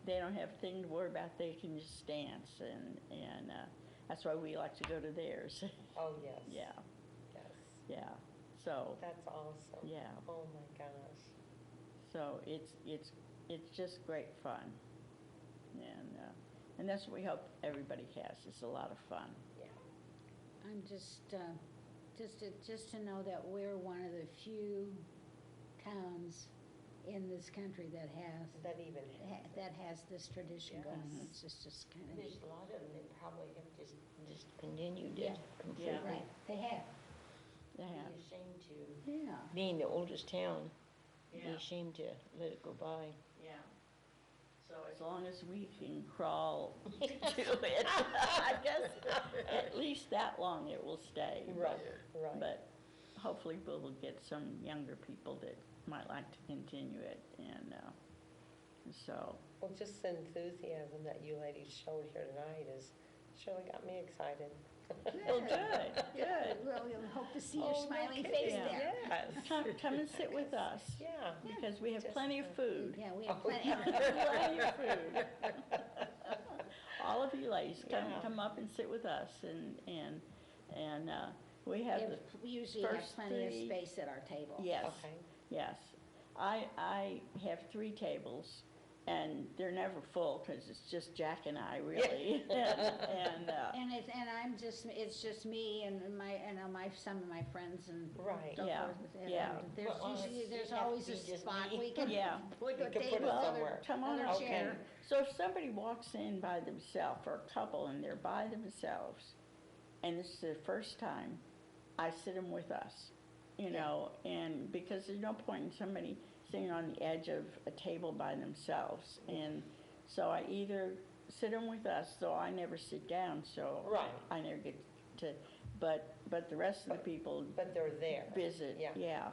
they don't have a thing to worry about, they can just dance, and that's why we like to go to theirs. Oh, yes. Yeah, Yes, yeah, so, that's awesome. yeah, Oh, my gosh. so it's just great fun. And that's what we hope everybody has, it's a lot of fun. Yeah. I'm just to know that we're one of the few towns in this country that That even, has this tradition Yes. going. It's just kind of. There's a lot of them that probably have just continued Yeah. it completely. Right, they have, They have. Be ashamed to, yeah. being the oldest town, be Yeah. ashamed to let it go by. Yeah. So as long as we can crawl to it, I guess at least that long it will stay. right, right. But hopefully we'll get some younger people that might like to continue it, and so, Well, just the enthusiasm that you ladies showed here tonight has surely got me excited. well, good, good. Well, we'll hope to see your Oh, no smiling kidding. face Yeah. there. Yes. Come and sit with us, Yeah. because we have Just, plenty of food. Yeah, we have Oh, plenty. Plenty of food. All of you ladies, Yeah. come up and sit with us, and we have the, We usually have first plenty of three- space at our table. yes. Okay. Yes. I have 3 tables, and they're never full, because it's just Jack and I, really. And It's just me and some of my friends and Right. so Yeah, forth. And yeah. There's Well, usually, it there's has to always be a just spot me. we can Yeah. put You a can put table, it another, somewhere. come on another up. chair. So if somebody walks in by themselves, or a couple, and they're by themselves, and this is their first time, I sit them with us, and because there's no point in somebody sitting on the edge of a table by themselves. And so I either sit them with us, so I never sit down, so Right. I never get to, but the rest of the people But they're there. visit, Yeah.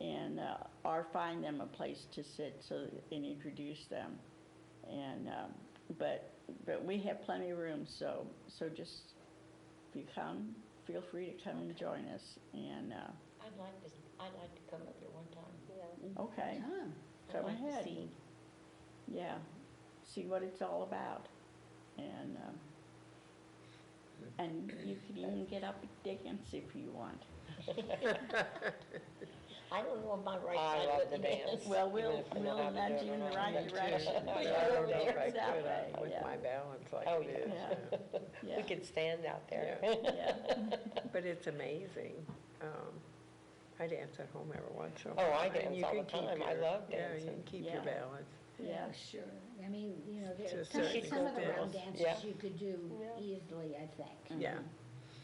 and or find them a place to sit and introduce them, and but we have plenty of room, so just if you come, feel free to come and join us, and I'd like to come up there one time. Yeah. okay, Come. come I'd like to ahead, see. yeah, see what it's all about, and you can even get up and dance if you want. I don't know if my right I side love would the dance. Well, Even we'll, if I know how we'll to nudge do you it in the or not. right Me too. direction. I Put you don't over know if there I that could way, with yeah. my balance like Oh, it is. Yeah. We Yeah, could stand out there. yeah. But it's amazing. I dance at home every once in a Oh, while. I and dance you all can the keep time. I your- love Yeah, you dancing. can keep Yeah. your balance. Yeah. Sure. I mean, you know, To a there, certain some of the extent. round dances Yeah. you could do Yeah. easily, I think. Yeah,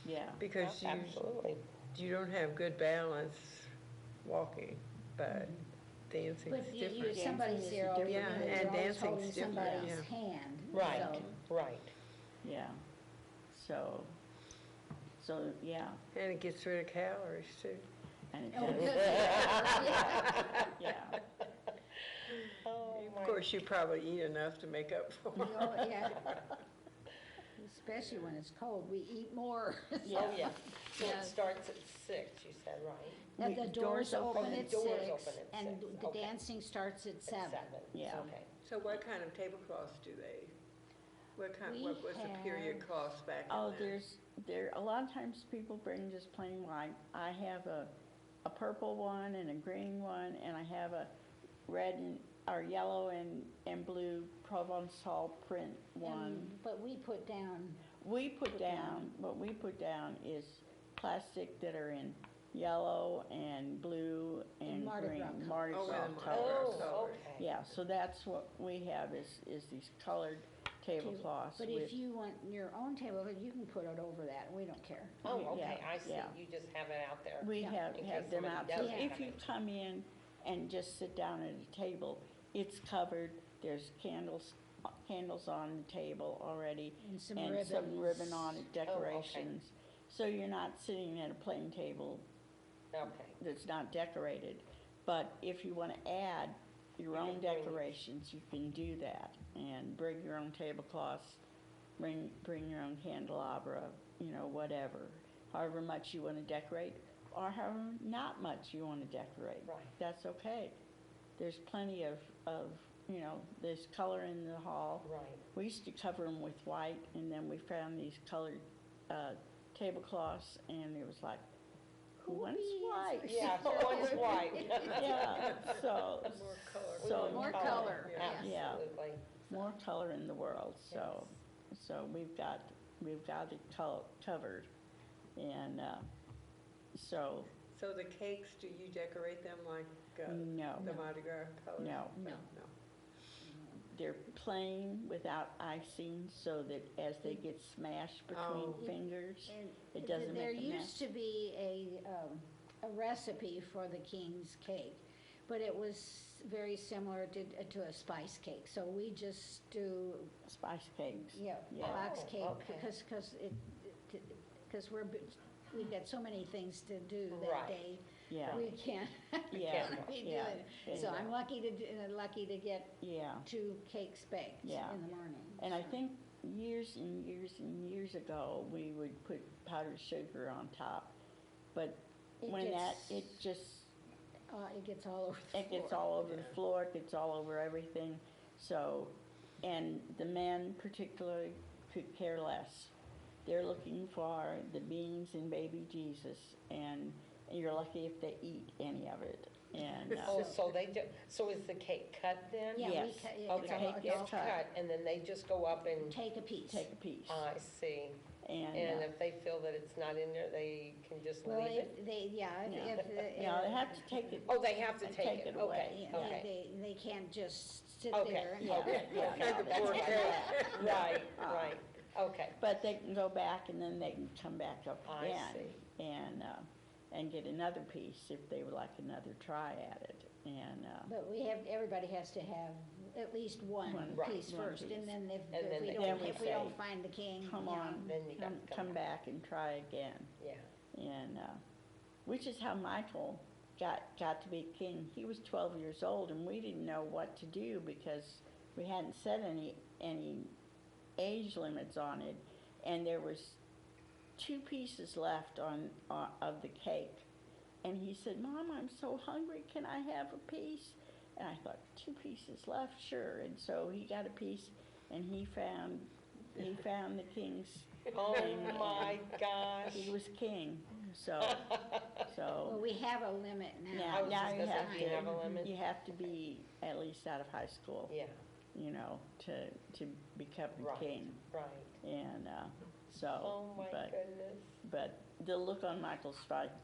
Yeah, because Absolutely. you don't have good balance walking, but dancing's But you, different. somebody's Dancing there, is over, you different. know, Yeah, you're and always dancing's holding different, somebody's yeah. hand. Right, So, right. yeah. So, yeah, And it gets rid of calories too. and it Oh, does, good. yeah. Oh, Of my. course, you probably eat enough to make up for it. Oh, yeah. Especially when it's cold, we eat more. Oh, yeah. So Yeah. it starts at 6, you said, right? And the doors open the at doors 6, open at and 6, the okay. dancing starts at 7. At 7. Yeah. Okay. So what kind of tablecloths do they, We what was the period have- cloths back in Oh, then? a lot of times people bring just plain white. I have a purple one and a green one, and I have a red or yellow and blue Provençal print one. But we put down, What we put down is plastic that are in yellow and blue and Mardi green, Gras colors. Mardi Oh, Gras and Mardi colors. Gras. Oh, colors. okay. Yeah, so that's what we have is these colored tablecloths. but with- if you want your own table, you can put it over that, we don't care. Oh, okay, Yeah, I see. yeah. You just have it out there. We Yeah. have In have case them somebody out, so doesn't if have you it. come in and just sit down at a table, it's covered, there's candles on the table already, And some and ribbons. some ribbon on it, Oh, okay. decorations. So you're not sitting at a plain table Okay. that's not decorated. But if you wanna add your You own can bring- decorations, you can do that, and bring your own tablecloths, bring your own candelabra, whatever, however much you wanna decorate, or however not much you wanna decorate. Right. That's okay. There's plenty of, there's color in the hall. Right. We used to cover them with white, and then we found these colored tablecloths, and it was like, who wants white? Yeah, who wants white? Yeah, so, More color. so, More color, Yeah. Yeah. Absolutely. more color in the world, so we've got it covered, and, so, So the cakes, do you decorate them like no, the Mardi Gras colors? no. No. They're plain without icing, so that as they get smashed between Oh. fingers, And it doesn't there make a used mess. to be a recipe for the king's cake, but it was very similar to a spice cake, so we just do, Spice cakes. yeah, Yeah. box Oh, cake, okay. because we've got so many things to do that Right. day, Yeah, we can't yeah, be doing yeah. it. So I'm lucky to get Yeah, 2 cakes baked Yeah. in the morning. and I so. think years and years and years ago, we would put powdered sugar on top, but It when gets- it just, It gets all over the floor. it gets all over the floor, it gets all over everything, so, and the men particularly could care less. They're looking for the beans and baby Jesus, and you're lucky if they eat any of it, and, Oh, so so is the cake cut then? Yeah, we Yes. cut, The Okay, cake it's is all it's cut. cut, and then they just go up and, take a piece. take a piece, I see. and, And if they feel that it's not in there, they can just Well, leave it? if they, yeah, Yeah. if. yeah, they have to take it, Oh, they have to and take take it, it away. okay, okay. They can't just sit Okay, there and. yeah, okay, yeah, okay. no, that's Poor right. cake. Right, Uh, right, okay. But they can go back and then they can come back up I again see. and get another piece if they would like another try at it. And, But everybody has to have at least one One- Right. piece one first, piece. and then then if we they- don't, Then we if we don't say, find the king, come you know, on, Then you gotta come back and try again. Yeah, And, which is how Michael got to be king. He was 12 years old, and we didn't know what to do because we hadn't set any age limits on it, and there was 2 pieces left of the cake. And he said, "Mom, I'm so hungry, can I have a piece?" And I thought, 2 pieces left, sure. And so he got a piece, and he found the king's oh thing, and my gosh. he was king. So, Well, so we have a limit I now. was now just you gonna say, have do you have a limit? you have to be at least out of high school, Yeah, you know, to become a Right. king. right. And so, Oh, my but goodness. but the look on Michael's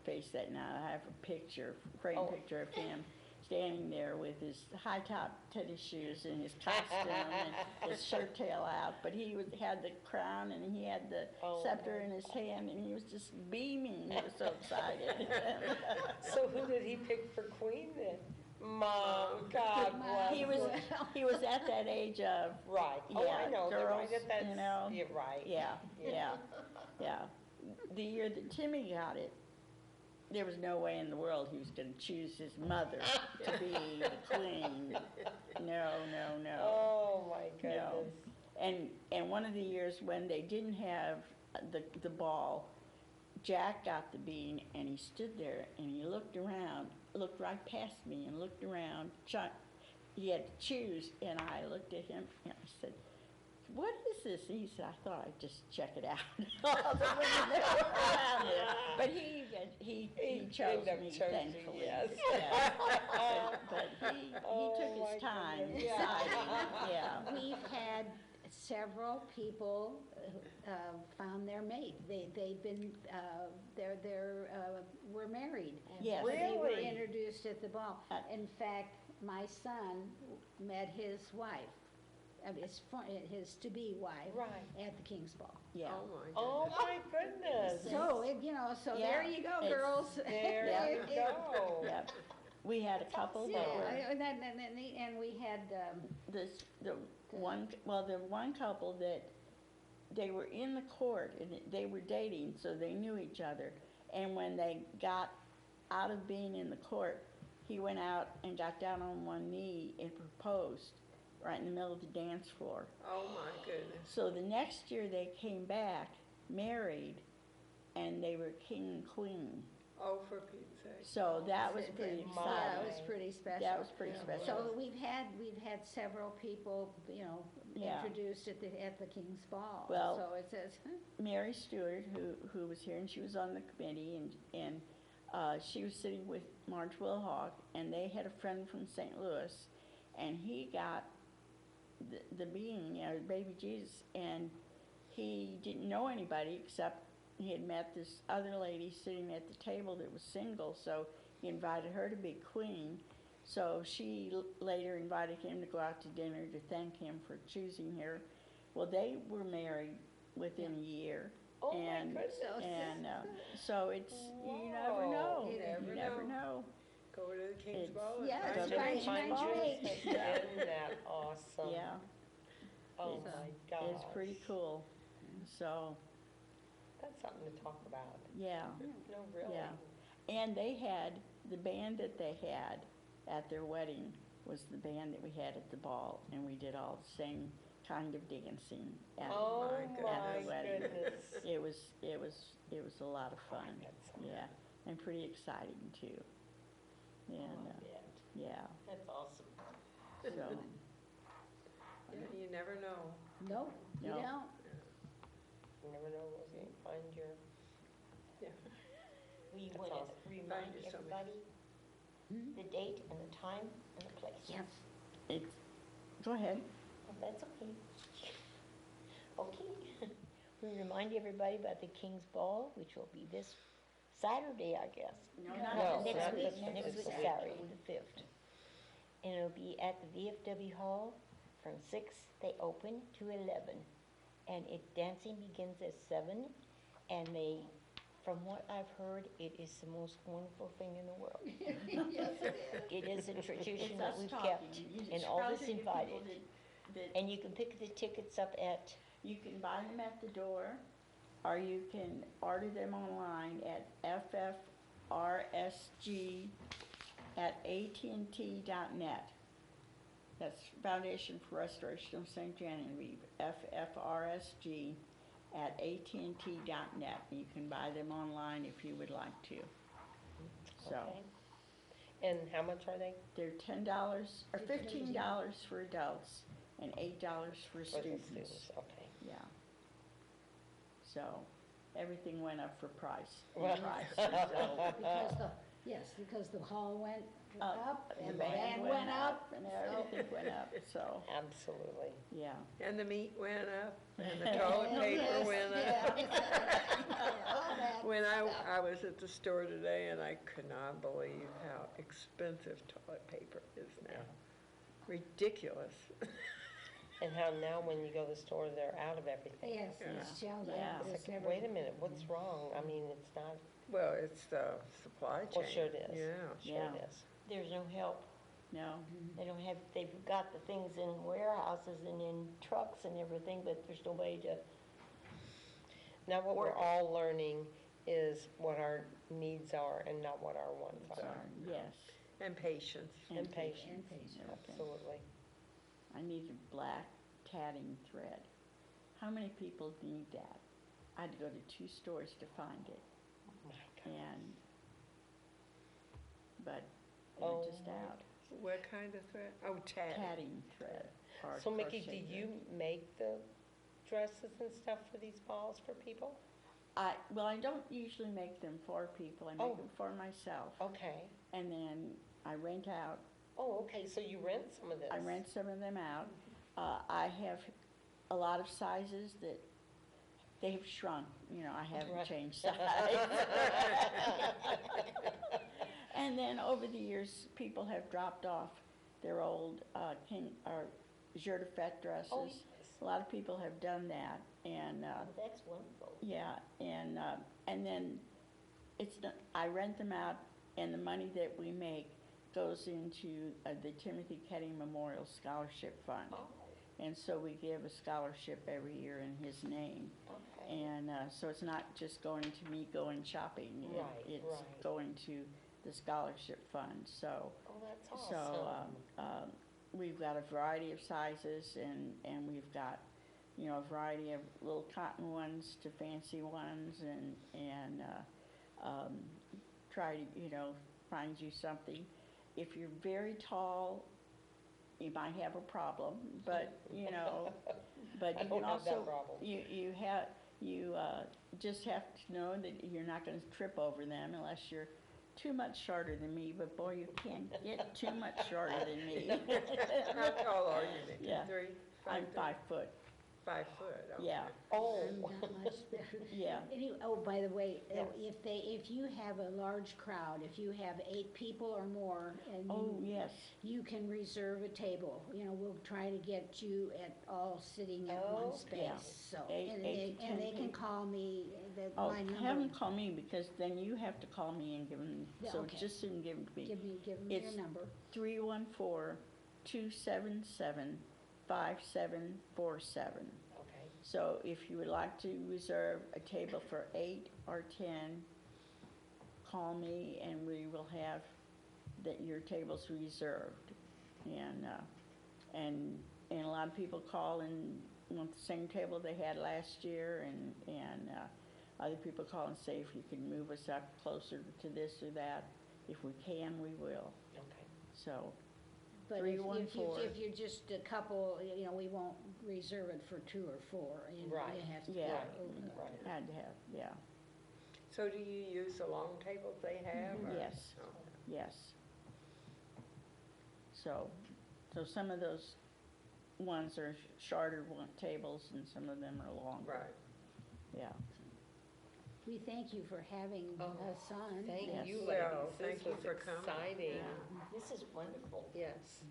face that night, I have a picture, framed Oh. picture of him standing there with his high top tennis shoes and his costume and his shirt tail out. But he had the crown and he had the Oh, scepter my in his hand and he was just beaming. He was so excited. So who did he pick for queen then? Mom, God bless. he was at that age of, Right, oh, yeah, I know, they're right girls, at that, you know. you're right. yeah, yeah, yeah. The year that Timmy got it, there was no way in the world he was going to choose his mother to be the queen. No, no, no. Oh, my No. goodness. And one of the years when they didn't have the ball, Jack got the bean and he stood there and he looked around, looked right past me and looked around. He had to choose and I looked at him and I said, "What is this?" And he said, "I thought I'd just check it out." All the women that were around there. But he chose ended up me, choosing, thankfully. yes. Yeah. But he Oh, took my his time goodness. deciding. Yeah. We've had several people found their mate. They've been, were married. Yes. But they were Really? introduced at the ball. Uh, In fact, my son met his wife, his to-be wife, Right. at the King's Ball. Yeah. Oh, my goodness. Oh, my goodness. So, so there Yeah. you go, It's- girls. There Yeah. you go. Yep. We had a couple Yeah, that were and we had, the one couple that they were in the court and they were dating, so they knew each other. And when they got out of being in the court, he went out and got down on one knee and proposed right in the middle of the dance floor. Oh, my goodness. So the next year they came back, married, and they were king and queen. Oh, for Pete's sake. So that was pretty yeah, it exciting. was pretty special. That was pretty Yeah. special. So we've had several people, Yeah. introduced at the King's Ball. Well- So it says, Mary Stewart, who was here, and she was on the committee, and she was sitting with Marge Wilhawk, and they had a friend from St. Louis, and he got the being, baby Jesus, and he didn't know anybody except he had met this other lady sitting at the table that was single, so he invited her to be queen. So she later invited him to go out to dinner to thank him for choosing her. Well, they were married within a year. Oh, my and, goodness. And so it's, you never Whoa. know. You never You never know. know. Go to the King's It's- Ball. and yeah, find it's your fine. mate. Find Find your mate. mate. Yeah. Isn't that awesome? Yeah, Oh, It's- my gosh. it's pretty cool. So, That's something to talk about. yeah. No, really. Yeah. And they had, the band that they had at their wedding was the band that we had at the ball, and we did all the same kind of dancing at, Oh, my my goodness. Wedding. goodness. it was a lot of fun. That's so Yeah, and pretty exciting too. And, yeah, That's awesome. so, You never know. no, you No. don't. You never know where you can find your, Yeah. We That's want to awesome. remind Find you something. everybody the date and the time and the place. Yes. it's, go ahead. Oh, that's okay. Okay. We remind everybody about the King's Ball, which will be this Saturday, I guess. No, No, Next not week, this one, next this week, week. Saturday, the 5th. And it'll be at the VFW Hall from 6, they open, to 11. And dancing begins at 7, and from what I've heard, it is the most wonderful thing in the world. Yes, it is. It is a tradition It's that us we've talking. kept, You and just all tell this the people invited. that And you can pick the tickets up at, you can buy them at the door, or you can order them online at ffrsg@att.net. That's Foundation for Restoration of St. Genevieve, ffrsg@att.net. You can buy them online if you would like to. So, okay? and how much are they? they're $10 or $15 for adults and $8 for For the students. students, okay. Yeah. So, everything went up for price. Well- Because the hall went Up, up the and the band went up. and everything went up, so, Absolutely. yeah. And the meat went up, and the toilet paper went up. When I was at the store today, and I could not believe how expensive toilet paper is now. Ridiculous. And how now when you go to the store, they're out of everything. Yes, it's shelved Yeah. out. It's like, wait a minute, what's wrong? I mean, it's not, Well, it's the supply chain. well, sure it is. Yeah. Sure Yeah. it is. There's no help. No, They don't have, they've got the things in warehouses and in trucks and everything, but there's nobody to, Now, what we're all learning is what our needs are and not what our wants sorry, are. yes. And patience. And patience, And patience. absolutely. I needed black tatting thread. How many people need that? I had to go to 2 stores to find it, My God. but they were Oh just my out. What kind of thread? Oh, tatting. Tatting thread. or So Mickey, do crochet you thread. make the dresses and stuff for these balls for people? Well, I don't usually make them for people, I Oh. make them for myself. Okay. And then I rent out, Oh, okay, so you rent some of this? I rent some of them out. I have a lot of sizes that they have shrunk, you know, I haven't Right. changed size. And then over the years, people have dropped off their old jour de fête dresses. Oh, yes. A lot of people have done that, and that's wonderful. yeah, and then I rent them out, and the money that we make goes into the Timothy Ketting Memorial Scholarship Fund. Oh, And so we give a scholarship every year in his name. okay. And so it's not just going to me going shopping. Right, It's right. going to the scholarship fund, so. Oh, that's So, awesome. we've got a variety of sizes, and we've got, you know, a variety of little cotton ones to fancy ones, and try to, you know, find you something. If you're very tall, you might have a problem, but, you know, but I you don't can have that also, problem. you just have to know that you're not gonna trip over them unless you're too much shorter than me, but boy, you can't get too much shorter than me. How tall are you, Nikki? Yeah. 3, 5, I'm 5 foot, 5 foot, okay. yeah, Oh, I'm not much better. yeah. Anyway, oh, by the way, Yes. if you have a large crowd, if you have 8 people or more, and Oh, yes, you can reserve a table. You know, we'll try to get you at all sitting at Oh, one yeah. space, so. 8 And to they 10 can people. call me, oh, my have them number. call me, because then you have to call me and give them, Yeah, so okay. just soon give them to me. Give me It's- your number. 314-277-5747. okay. So if you would like to reserve a table for 8 or 10, call me and we will have your tables reserved. And a lot of people call and want the same table they had last year, and other people call and say if you can move us up closer to this or that. If we can, we will. Okay. So, But if 314. if you're just a couple, you know, we won't reserve it for 2 or 4. You know, Right. you have to. Yeah. Right. had to have, yeah, So do you use the long tables they have? or- yes. Oh. Yes. So some of those ones are shorter tables and some of them are longer. Right. Yeah. We thank you for having Oh, us on. Thank Yes. you, Well, ladies. thank This you was for coming. exciting. Yeah. This is wonderful Yes.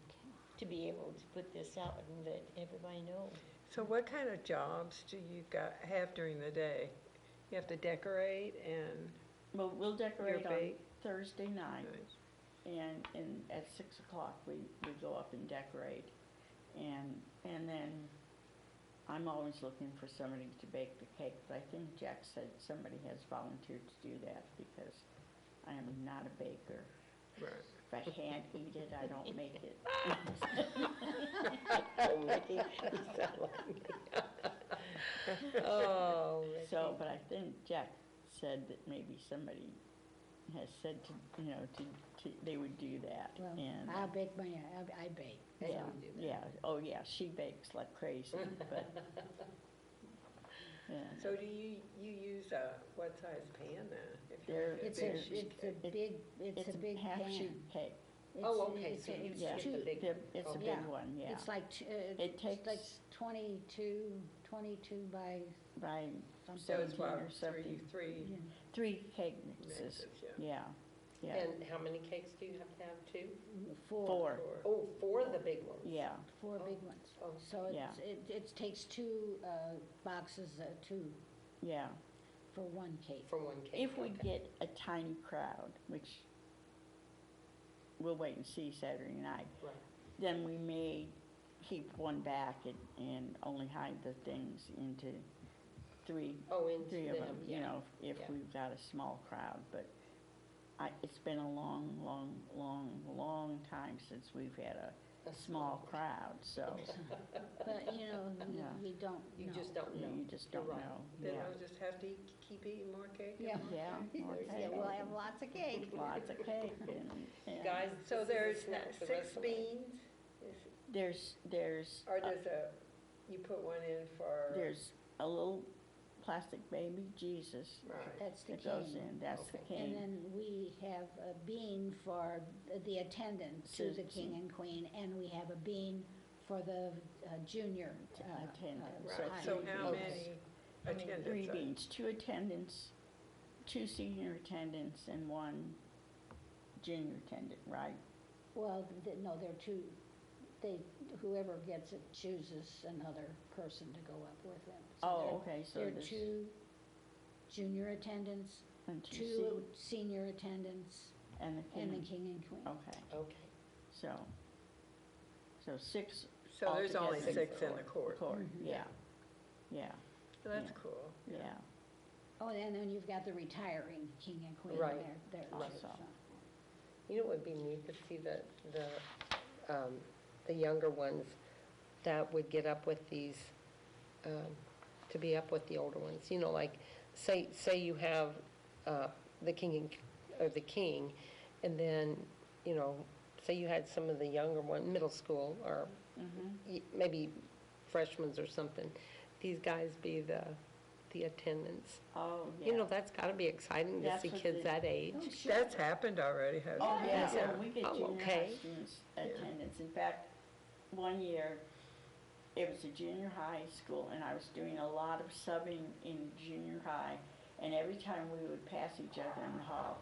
to be able to put this out and let everybody know. So what kind of jobs do you have during the day? You have to decorate and, Well, we'll decorate on bake? Thursday night, and at 6 o'clock we go up and decorate. And then I'm always looking for somebody to bake the cake, but I think Jack said somebody has volunteered to do that because I am not a baker. right. If I can't eat it, I don't make it. Oh, Mickey, you sound like me. Oh, Mickey. So, but I think Jack said that maybe somebody has said to, you know, they would do that. Well, And I'll bake I bake. so. yeah, yeah, oh yeah, she bakes like crazy, but And So do you use what size pan then? If you They're- make It's big a, sheet it's a cake? big, it's a big pan. half-sheet cake. Oh, It's- okay, it's so a- you it's Yeah, get two- the big. it's a Okay. big Yeah. one, yeah. It's like, It takes like 22 by by So something it's or about something. three 3 cake mixes, mixes, yeah. yeah, yeah. And how many cakes do you have to have, 2? 4. 4, Oh, 4 of the big ones? yeah, 4 Oh. big ones. Oh. So Yeah. it takes 2 boxes, 2 yeah. for 1 cake. For one cake? If we okay. get a tiny crowd, which we'll wait and see Saturday night, Right. then we may keep one back and only hide the things into three Oh, into of them, them, you yeah. know, if Yeah. we've got a small crowd, but it's been a long time since we've had a A small crowd, so, But, you know, Yeah. we don't You know. just don't know. you just You're don't right. know, Then yeah. we'll just have to keep eating more cake? and Yeah. more Yeah, cake? more Yeah, cake. we'll have lots of cake. Lots of cake and. Guys, So this is a there's snack the 6 rest of the way. beans, There's, or you put one in for? there's a little plastic baby Jesus Right. That's the that goes king. in, that's the Okay. And king. then we have a bean for the attendant to the To- king and queen, and we have a bean for the junior Attendant. Right, high. so how Okay. many How many- attendants? 3 are- beans, 2 attendants, 2 senior attendants, and 1 junior attendant, right? Well, no, there are 2, whoever gets it chooses another person to go up with them. So Oh, there- okay, so There are there's. 2 junior attendants, And 2 senior attendants, and the king. and the king and queen. Okay, Okay. so 6 So there's only altogether. 6 in the court. Court, Mhm. yeah, yeah, So that's Yeah. cool. yeah. Oh, and then you've got the retiring king and queen Right. there Right. also. You know, it would be neat to see the younger ones that would get up with these, to be up with the older ones. You know, like, say you have the king, or the king, and then, you know, say you had some of the younger one, middle school, or maybe freshmen or something. These guys be the attendants. Oh, yeah. You know, that's gotta be exciting to That's see what kids the- that age. Oh, sure. That's happened already, hasn't it? Oh, yeah, Yeah. we get Oh, junior high okay. students attendance. In fact, one year, it was a junior high school, and I was doing a lot of subbing in junior high, and every time we would pass each other in the hall,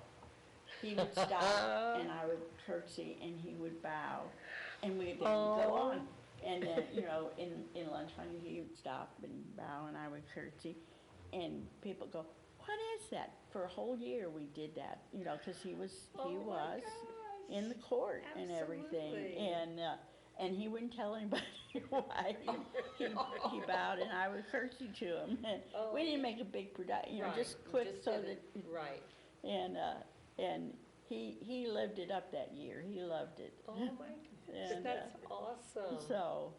he would stop, and I would curtsy, and he would bow, and we'd then go Oh. on. And then, you know, in lunchtime, he would stop and bow, and I would curtsy, and people go, "What is that?" For a whole year, we did that, you know, because he was in the court and everything, Absolutely. and he wouldn't tell anybody why he bowed, and I would curtsy to him, and we didn't make a big production, you know, Right, just you quick just so did that, it right. and he lived it up that year. He loved it. Oh, my goodness, And, that's awesome. So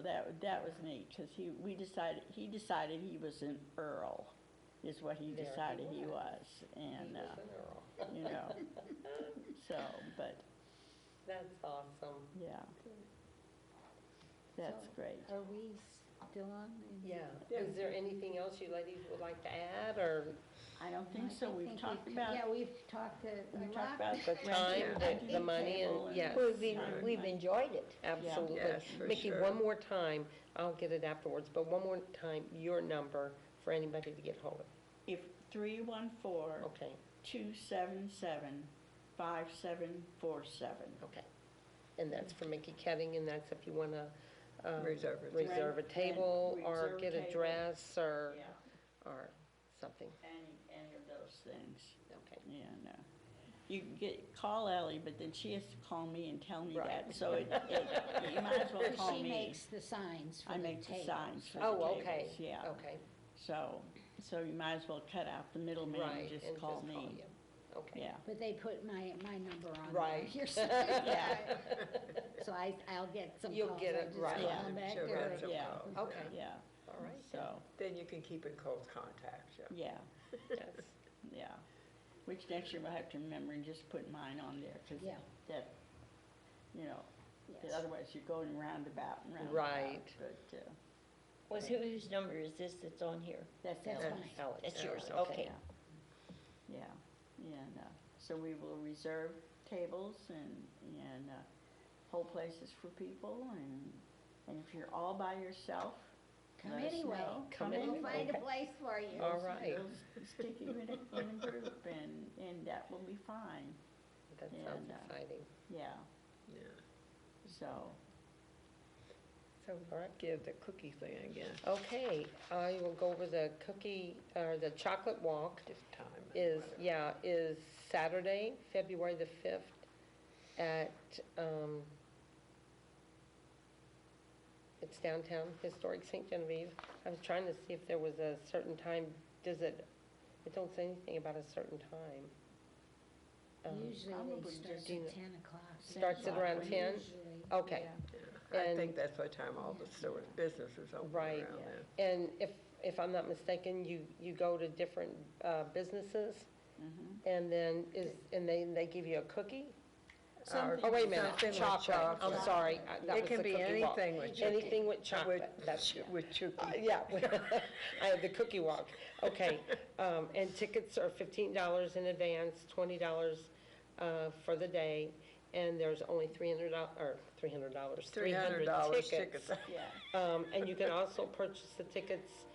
that was neat because he decided he was an earl, is what he There he decided he was. was, He and was an earl. you know, so but That's awesome. yeah, that's So, great. Are we still on? Yeah. Yeah. Is there anything else you ladies would like to add, or I don't think so. We've talked we've- about Yeah, we've talked a we lot. talked about the time, renting the money, table and, yes. We've enjoyed it. Absolutely. Yes, for Mickey, sure. one more time, I'll get it afterwards, but one more time, your number for anybody to get hold of. If 314 Okay, 277 5747. okay. And that's for Mickey Ketting, and that's if you want to Reserve it. reserve a Rent- table, rent, or reserve get a table. dress, or, Yeah, or something. any of those things. Okay. Yeah, no. You can call Ellie, but then she has to call me and tell me Right. that, so you might as well call She me. makes the signs for I the make the tables. signs for the Oh, tables, okay. yeah. Okay, So you might as well cut out the middleman right, and just call me. you. Okay. Yeah, But they put my number on Right. there. yeah, So I'll get some You'll calls. get I it just right. call Yeah. them back She'll there. get some Yeah. calls, Okay. yeah, All right. so, Then you can keep in close contact, yeah. yeah, Yes. yeah. Which next year we'll have to remember and just put mine on there, because Yeah. that, you know, 'cause Yes. otherwise you're going roundabout and roundabout. Right. But, Was whose number is this that's on here? That's That's Ellen. mine. Alex. That's yours, Alex. okay. Yeah, and, so we will reserve tables and, whole places for people, and if you're all by yourself, Come let us anyway. know. Come We'll anyway. find a Okay. place for you. All right. We'll stick you in a group, and that will be fine, That sounds And, exciting. yeah, Yeah. so, So All right. give the cookie thing again, Okay, I will go over the cookie, or the chocolate walk. this time. Is Saturday, February the 5th at, it's downtown historic St. Genevieve. I was trying to see if there was a certain time, it don't say anything about a certain time. Usually Probably they start just- Do you at know- 10 o'clock. Starts at around 10? Usually. Okay, yeah. I And- think that's what time all the store, businesses open Right. around Yeah. then. and if I'm not mistaken, you go to different businesses, Mhm. and then they give you a cookie? Something- Oh, wait a minute, Something with chocolate, I'm chocolate. sorry, that It was can the be cookie walk. anything with Anything with chocolate, that's, With Chucky. yeah, I have the cookie walk, okay. And tickets are $15 in advance, $20 for the day, and there's only $300, or $300, 300 $300 tickets. tickets. Yeah, And you can also purchase the tickets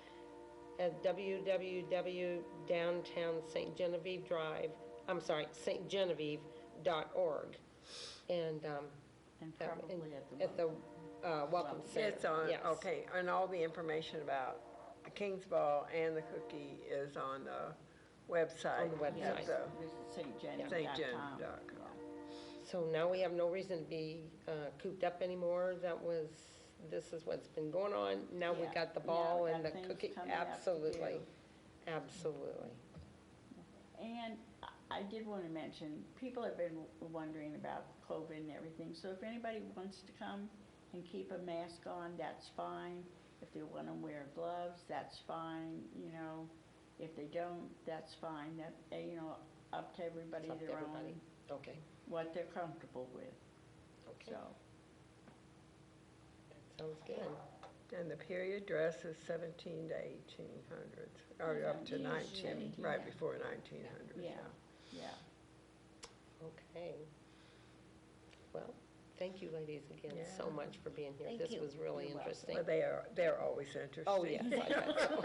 at stgenevieve.org. And, and that- probably at the Welcome Center. It's on, yes. okay, and all the information about the King's Ball and the cookie is on the website. On the website. At the visit stjenny.com. stjenny.com. Yeah. So now we have no reason to be cooped up anymore. This is what's been going on. Now we Yeah. got the Now ball we and the got things cookie. coming up to Absolutely, do. absolutely. And I did want to mention, people have been wondering about COVID and everything, so if anybody wants to come and keep a mask on, that's fine. If they want to wear gloves, that's fine, you know. If they don't, that's fine. That, you know, up to everybody It's up to their everybody. own, Okay, what they're comfortable with, okay, so. that sounds good. And the period dress is 17 to 1800s, or Yeah, up to 19, usually, right yeah. before 1900s, Yeah. yeah. Yeah. Okay. Well, thank you ladies again so Yeah. much for being here. Thank This you. was really You're welcome. interesting. Well, they're always interesting. Oh, yes, I bet so.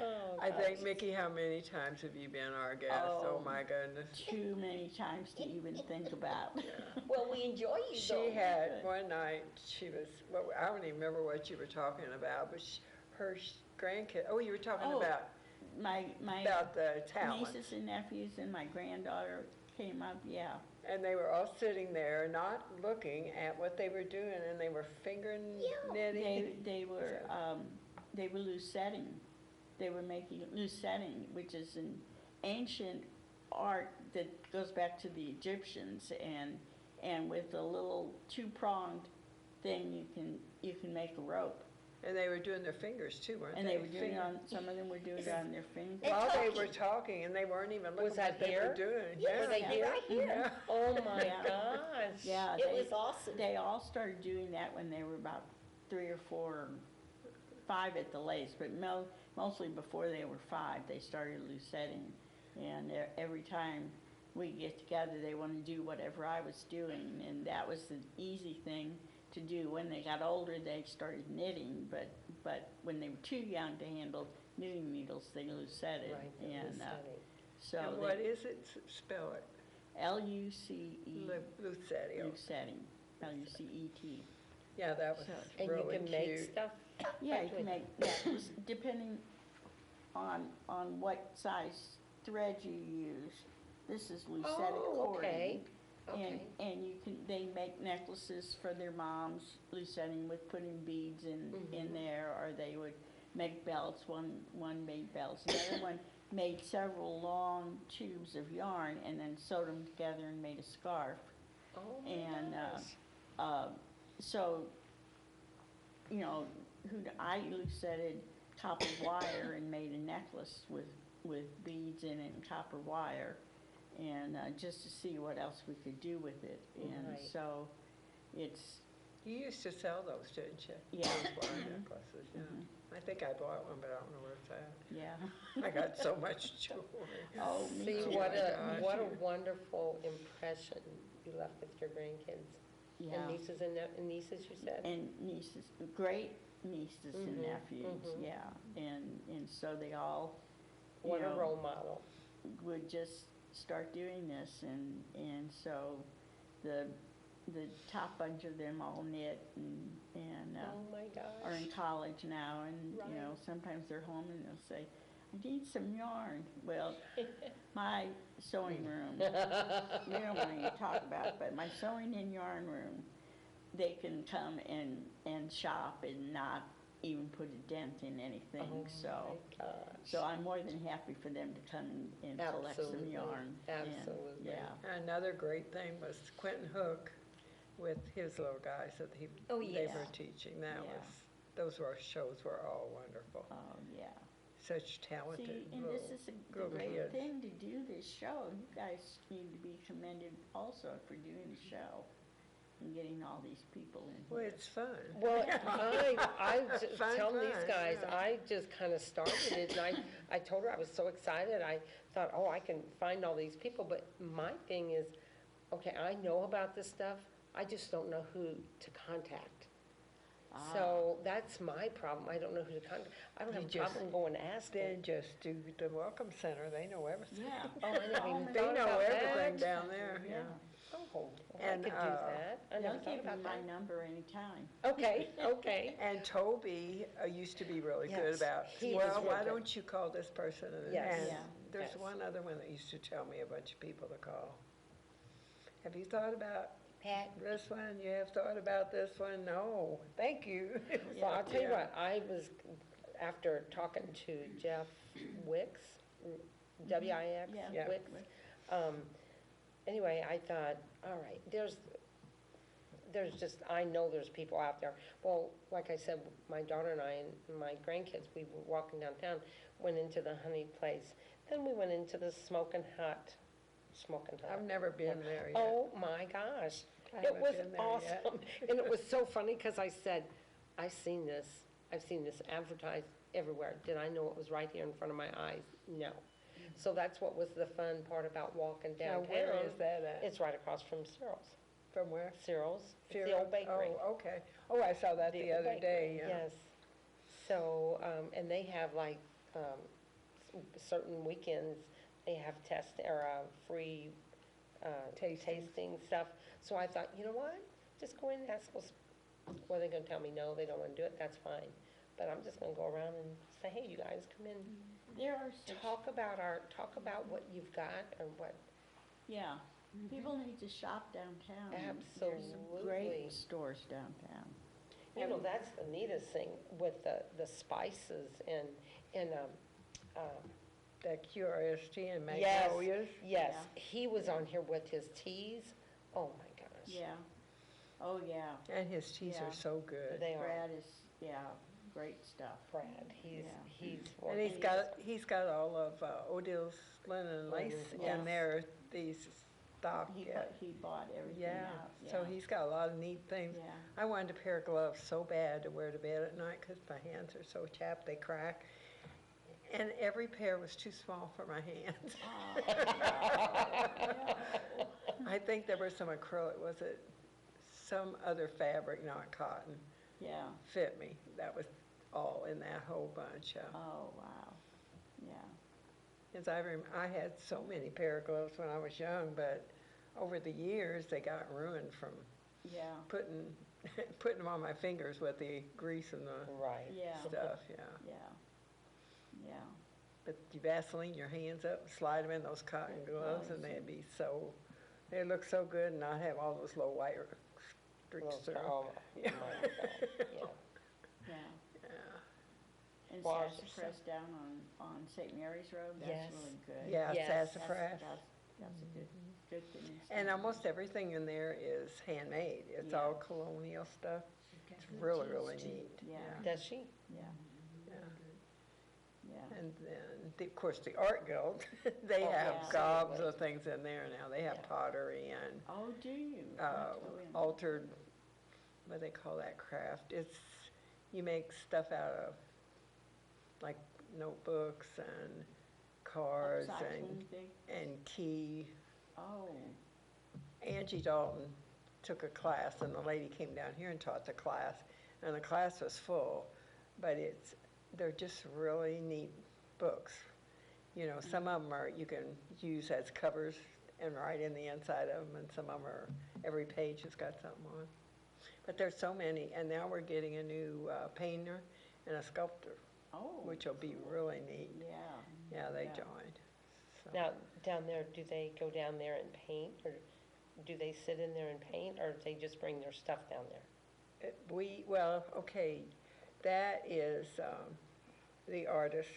Oh, I think, gosh. Mickey, how many times have you been our guest? Oh, Oh. my goodness. Too many times to even think about. Well, we enjoy you though. She had, one night, she was, well, I don't even remember what you were talking about, but her grandkid, oh, you were talking Oh, about My the talent. nieces and nephews and my granddaughter came up, yeah. And they were all sitting there, not looking at what they were doing, and they were finger knitting. They were loose setting. They were making loose setting, which is an ancient art that goes back to the Egyptians, and with a little two-pronged thing, you can make a rope. And they were doing their fingers too, weren't they? And they were doing it Finger- on, some of them were doing it on their fingers. While they were talking. talking, and they weren't even looking Was what that they were here? doing. Yes, Were they Yeah. here? right here. Yeah. Oh, my Yeah. gosh. Yeah, It was awesome. They all started doing that when they were about 3 or 4, or 5 at the latest, but mostly before they were 5, they started loose setting. And every time we get together, they want to do whatever I was doing, and that was the easy thing to do. When they got older, they started knitting, but when they were too young to handle knitting needles, they loose setted. Right, that was And stunning. so And what is it? Spell it. Luce, Lucetti. loose setting, Lucet. Yeah, that was So- And you really can make cute. stuff? Yeah, you Actually- can make, yeah, depending on what size thread you use. This is Lucetta Oh, okay, cording. okay. And you can, they make necklaces for their moms, lusetting with putting beads in Mhm. there, or they would make belts. One made belts, the other one made several long tubes of yarn and then sewed them together and made a scarf. Oh, my And, gosh. So, you know, I lusetted copper wire and made a necklace with beads in it and copper wire, and just to see what else we could do with it. And Right. so it's You used to sell those, didn't you? Yeah. Those wire necklaces, yeah. I think I bought one, but I don't know where it's at. Yeah. I got so much jewelry. Oh, me See, too. what my a, gosh. what a wonderful impression you left with your grandkids. Yeah. And nieces and nieces, you said? And nieces, great nieces and Mhm, nephews, mhm. yeah. And so they all, you What a know, role model. would just start doing this, and so the top bunch of them all knit and Oh, my are in gosh. college now, and you know, Right. sometimes they're home and they'll say, I need some yarn. Well, my sewing room, we don't want to talk about it, but my sewing and yarn room, they can come and shop and not even put a dent in anything, Oh, so. my gosh. So I'm more than happy for them to come and collect some Absolutely, yarn. and, absolutely. Yeah, Another great thing was Quentin Hook with his little guys that Oh, they yes. were teaching. That Yeah. was, those shows were all wonderful. oh, yeah. Such talented See, and little, this is a little great kids. thing to do this show. You guys need to be commended also for doing the show and getting all these people in Well, here. it's fun. Well, I just Fun, tell these fun, guys, yeah. I just kind of started it, and I told her I was so excited, I thought, oh, I can find all these people, but my thing is, okay, I know about this stuff, I just don't know who to contact. So that's my problem, I don't know who to contact. I don't You have a just- problem going to ask them. Then just do the Welcome Center. They know everything. Yeah. Oh, I never even They thought know about everything that. down there, yeah. Oh, well, I And, could do that, I They'll never thought give you about my that. number anytime. Okay, okay. And Toby used to be really good Yes, about, he well, was real why good. don't you call this person? Yes. And Yeah. there's Yes. one other one that used to tell me a bunch of people to call. Have you thought about Pat, this one? You have thought about this one? No, thank you. Well, I'll tell you Yeah. what, I was, after talking to Jeff Wicks, W-I-X, Yeah. Yeah. Wicks, anyway, I thought, all right, there's just, I know there's people out there. Well, like I said, my daughter and I and my grandkids, we were walking downtown, went into the honey place, then we went into the smoking hut. I've never been there yet. Oh, my gosh. I It haven't was been there yet. awesome. And it was so funny because I said, I've seen this advertised everywhere. Did I know it was right here in front of my eyes? No. So that's what was the fun part about walking Now, downtown. where is that at? It's right across from Cyril's. From where? Cyril's, it's the Cyril? old bakery. Oh, okay. Oh, I saw that the old other day, bakery, yeah. Yes. So, and they have like, certain weekends, they have free tasting stuff. So I thought, you know what? Just go in and ask us, well, they're gonna tell me no, they don't wanna do it, that's fine. But I'm just gonna go around and say, hey, you guys come in, There are such, talk about what you've got or what, yeah, people need to shop downtown. There's some Absolutely. great stores downtown. you know, that's the neatest thing with the spices and, That QRST and yes, Magnolias. yes, Yeah. he was on here with his teas, oh my gosh. Yeah. Oh, yeah. And his teas Yeah. are so good. They are, Brad is, yeah, great stuff. Brad, he's And he's got all of Odil's linen and lace Yes. in there, these stock, yeah. He bought everything Yeah, out, yeah. so he's got a lot of neat things. Yeah. I wanted a pair of gloves so bad to wear to bed at night because my hands are so chapped, they crack. And every pair was too small for my hands. I think there was some acrylic, was it some other fabric, not cotton, Yeah, fit me. That was all in that whole bunch. oh, wow, yeah. As I had so many pair of gloves when I was young, but over the years, they got ruined from Yeah, putting them on my fingers with the grease and the right. yeah, stuff, yeah. yeah, yeah. But you Vaseline your hands up, slide them in those cotton gloves, and they'd look so good and not have all those little white streaks through. Oh, Yeah. my God, yeah. Yeah, Yeah. and Wash Sassafras down on St. Mary's Road, Yes. that's really good. Yeah, Yes. sassafras. That's a good thing. to And say. almost everything in there is handmade. It's Yeah. all colonial stuff. It's really, really neat. Yeah. Does she? Yeah, Yeah. yeah. And then, of course, the Art Guild, they Oh, have yeah. gobs of things in there now. They have Yeah. pottery and Oh, do you? altered what do they call that craft? It's, you make stuff out of, like notebooks and cards Upcycling thing? and key. Oh, Angie Dalton took a class, and the lady came down here and taught the class, and the class was full, but they're just really neat books. You know, some of them are, you can use as covers and write in the inside of them, and some of them are, every page has got something on. But there's so many, and now we're getting a new painter and a sculptor, oh. which will be really neat. Yeah. Yeah, they Yeah. joined. So. Now, down there, do they go down there and paint, or do they sit in there and paint, or do they just bring their stuff down there? Well, okay, that is the artist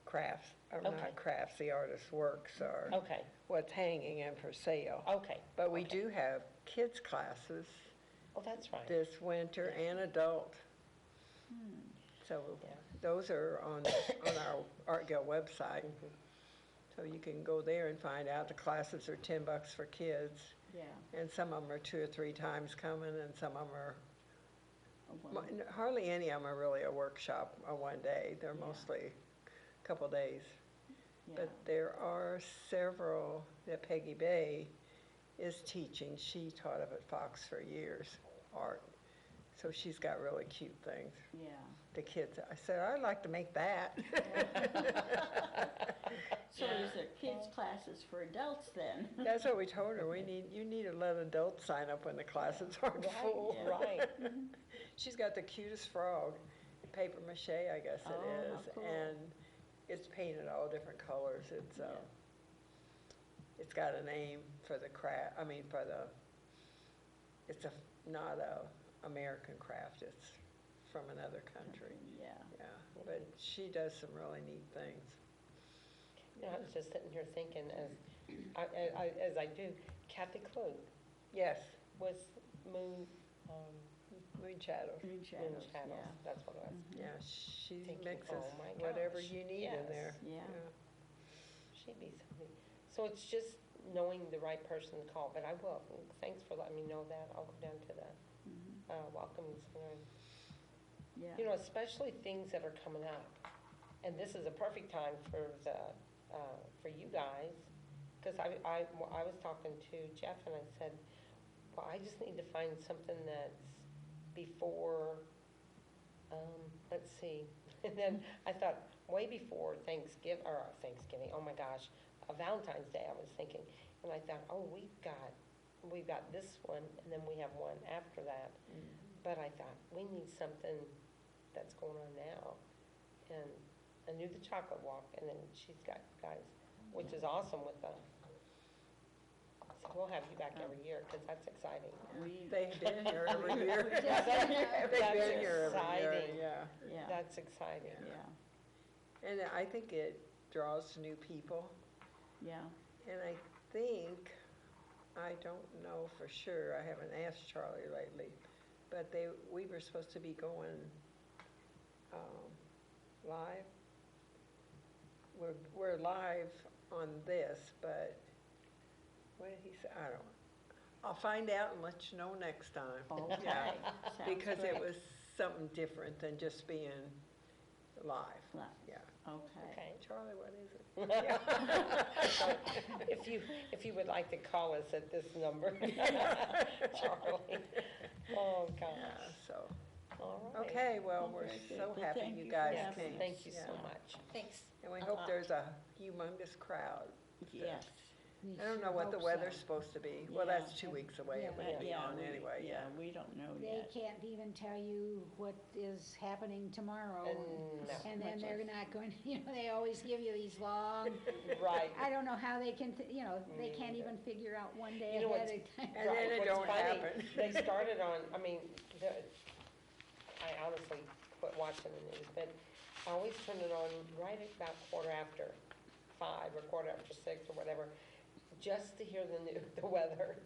crafts, or Okay. not crafts, the artist's works are Okay, what's hanging and for sale. okay. But we okay. do have kids' classes Oh, that's right. this winter and adult. So Yeah. those are on our Art Guild website. So you can go there and find out. The classes are $10 for kids, Yeah. and some of them are 2 or 3 times coming, and some of them are, Oh, well, hardly any of them are really a workshop on one day. They're Yeah. mostly a couple days. yeah. But there are several that Peggy Bay is teaching. She taught up at Fox for years, art. So she's got really cute things. Yeah. The kids, I said, I'd like to make that. So is there kids' classes for adults then? That's what we told her. You need to let adults sign up when the classes aren't full. Right. She's got the cutest frog, paper mache, I guess it Oh, how is, cool. and it's painted all different colors. It's got a name for the craft. It's not a American craft. It's from another country. Yeah. Yeah, but she does some really neat things. You know, I was just sitting here thinking, as I do, Kathy Klug Yes, was Moon Moon Shadows. Green Moon shadows, Shadows. yeah. That's what it was. Yeah, she Thinking, mixes oh my whatever gosh, you need in yes. there. Yeah. She'd be somebody. So it's just knowing the right person to call, but I will. Thanks for letting me know that. I'll go down to the welcoming center. Yeah. You know, especially things that are coming up. And this is a perfect time for for you guys, because I was talking to Jeff and I said, well, I just need to find something that's before, let's see. And then I thought, way before Thanksgiving, oh my gosh, Valentine's Day, I was thinking. And I thought, oh, we've got this one, and then we have one after that. But I thought, we need something that's going on now. And I knew the chocolate walk, and then she's got guys, which is awesome with the, so we'll have you back every year, because that's exciting. They've been here every year. That's They've been here every year, exciting. yeah. Yeah. That's exciting. Yeah. And I think it draws new people. Yeah. And I think, I don't know for sure, I haven't asked Charlie lately, but we were supposed to be going live. We're live on this, but what did he say? I don't, I'll find out and let you know next time. Okay. Yeah, Sounds because it great. was something different than just being live. Live. Yeah. Okay. Okay. Charlie, what is it? So if you would like to call us at this number, Charlie. Oh, Yeah, gosh. so, All right. okay, well, Well, we're very good. so Well, happy thank you you guys for Yes, having came. thank you Yeah. so much. Thanks. And we a hope lot. there's a humongous crowd. Yes. We I don't know sure what the hope so. weather's supposed to be. Well, Yeah. that's 2 weeks away, it Yeah. would be on anyway, yeah. We don't know They yet. can't even tell you what is happening tomorrow. No. And then Much they're less. not going, they always give you these long, Right. I don't know how they can, they can't even figure out one day You know ahead what's- of time. And then Right, it what's don't funny, happen. They started on, I honestly quit watching the news, but I always turn it on right at about 5:15 or 6:15 or whatever, just to hear the weather.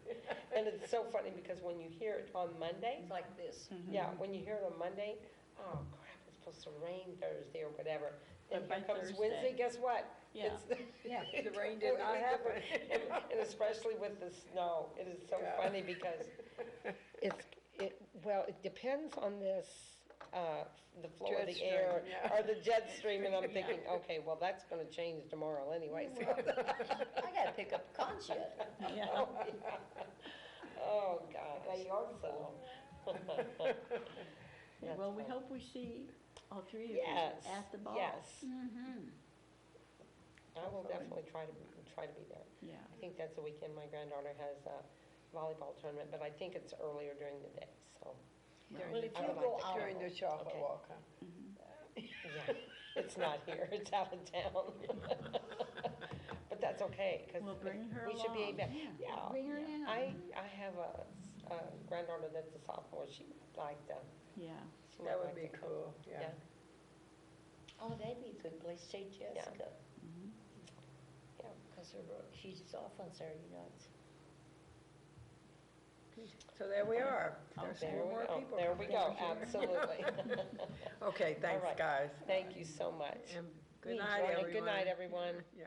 And it's so funny because when you hear it on Monday, It's like this. yeah, when you hear it on Monday, oh crap, it's supposed to rain Thursday or whatever. Then But here by comes Thursday- Wednesday, guess what? Yeah. It's- Yeah. The rain did not happen. And especially with the snow, it is so Yeah. funny because Well, it depends on this, the flow of Jet the air, stream, yeah. or the jet stream, and I'm thinking, okay, well, that's gonna change tomorrow anyway, so. I gotta pick up a conch yet. Yeah. Oh, gosh. My yard full. That's Well, we fun. hope we see all three of you Yes, at the ball. yes. Mm-hmm. I will Hopefully. definitely try to be there. Yeah. I think that's the weekend my granddaughter has a volleyball tournament, but I think it's earlier during the day, so. During Well, the if I you would go like to out, During the chocolate Okay. walk, huh? Yeah, it's not here, it's out of town. But that's okay, because We'll bring her we should be along. able, yeah. Bring her Yeah. in. I have a granddaughter that's a sophomore, she would like to. Yeah. she might That would like be to come. cool, yeah. Oh, that'd be a good place, say Jessica, Yeah, because she's off on Saturday nights. So there we are. There's there four we more go, people there we coming go, in. absolutely. Okay, thanks, right. guys. Thank you so much. And We good night, enjoy- everyone. Good night, everyone. Yeah.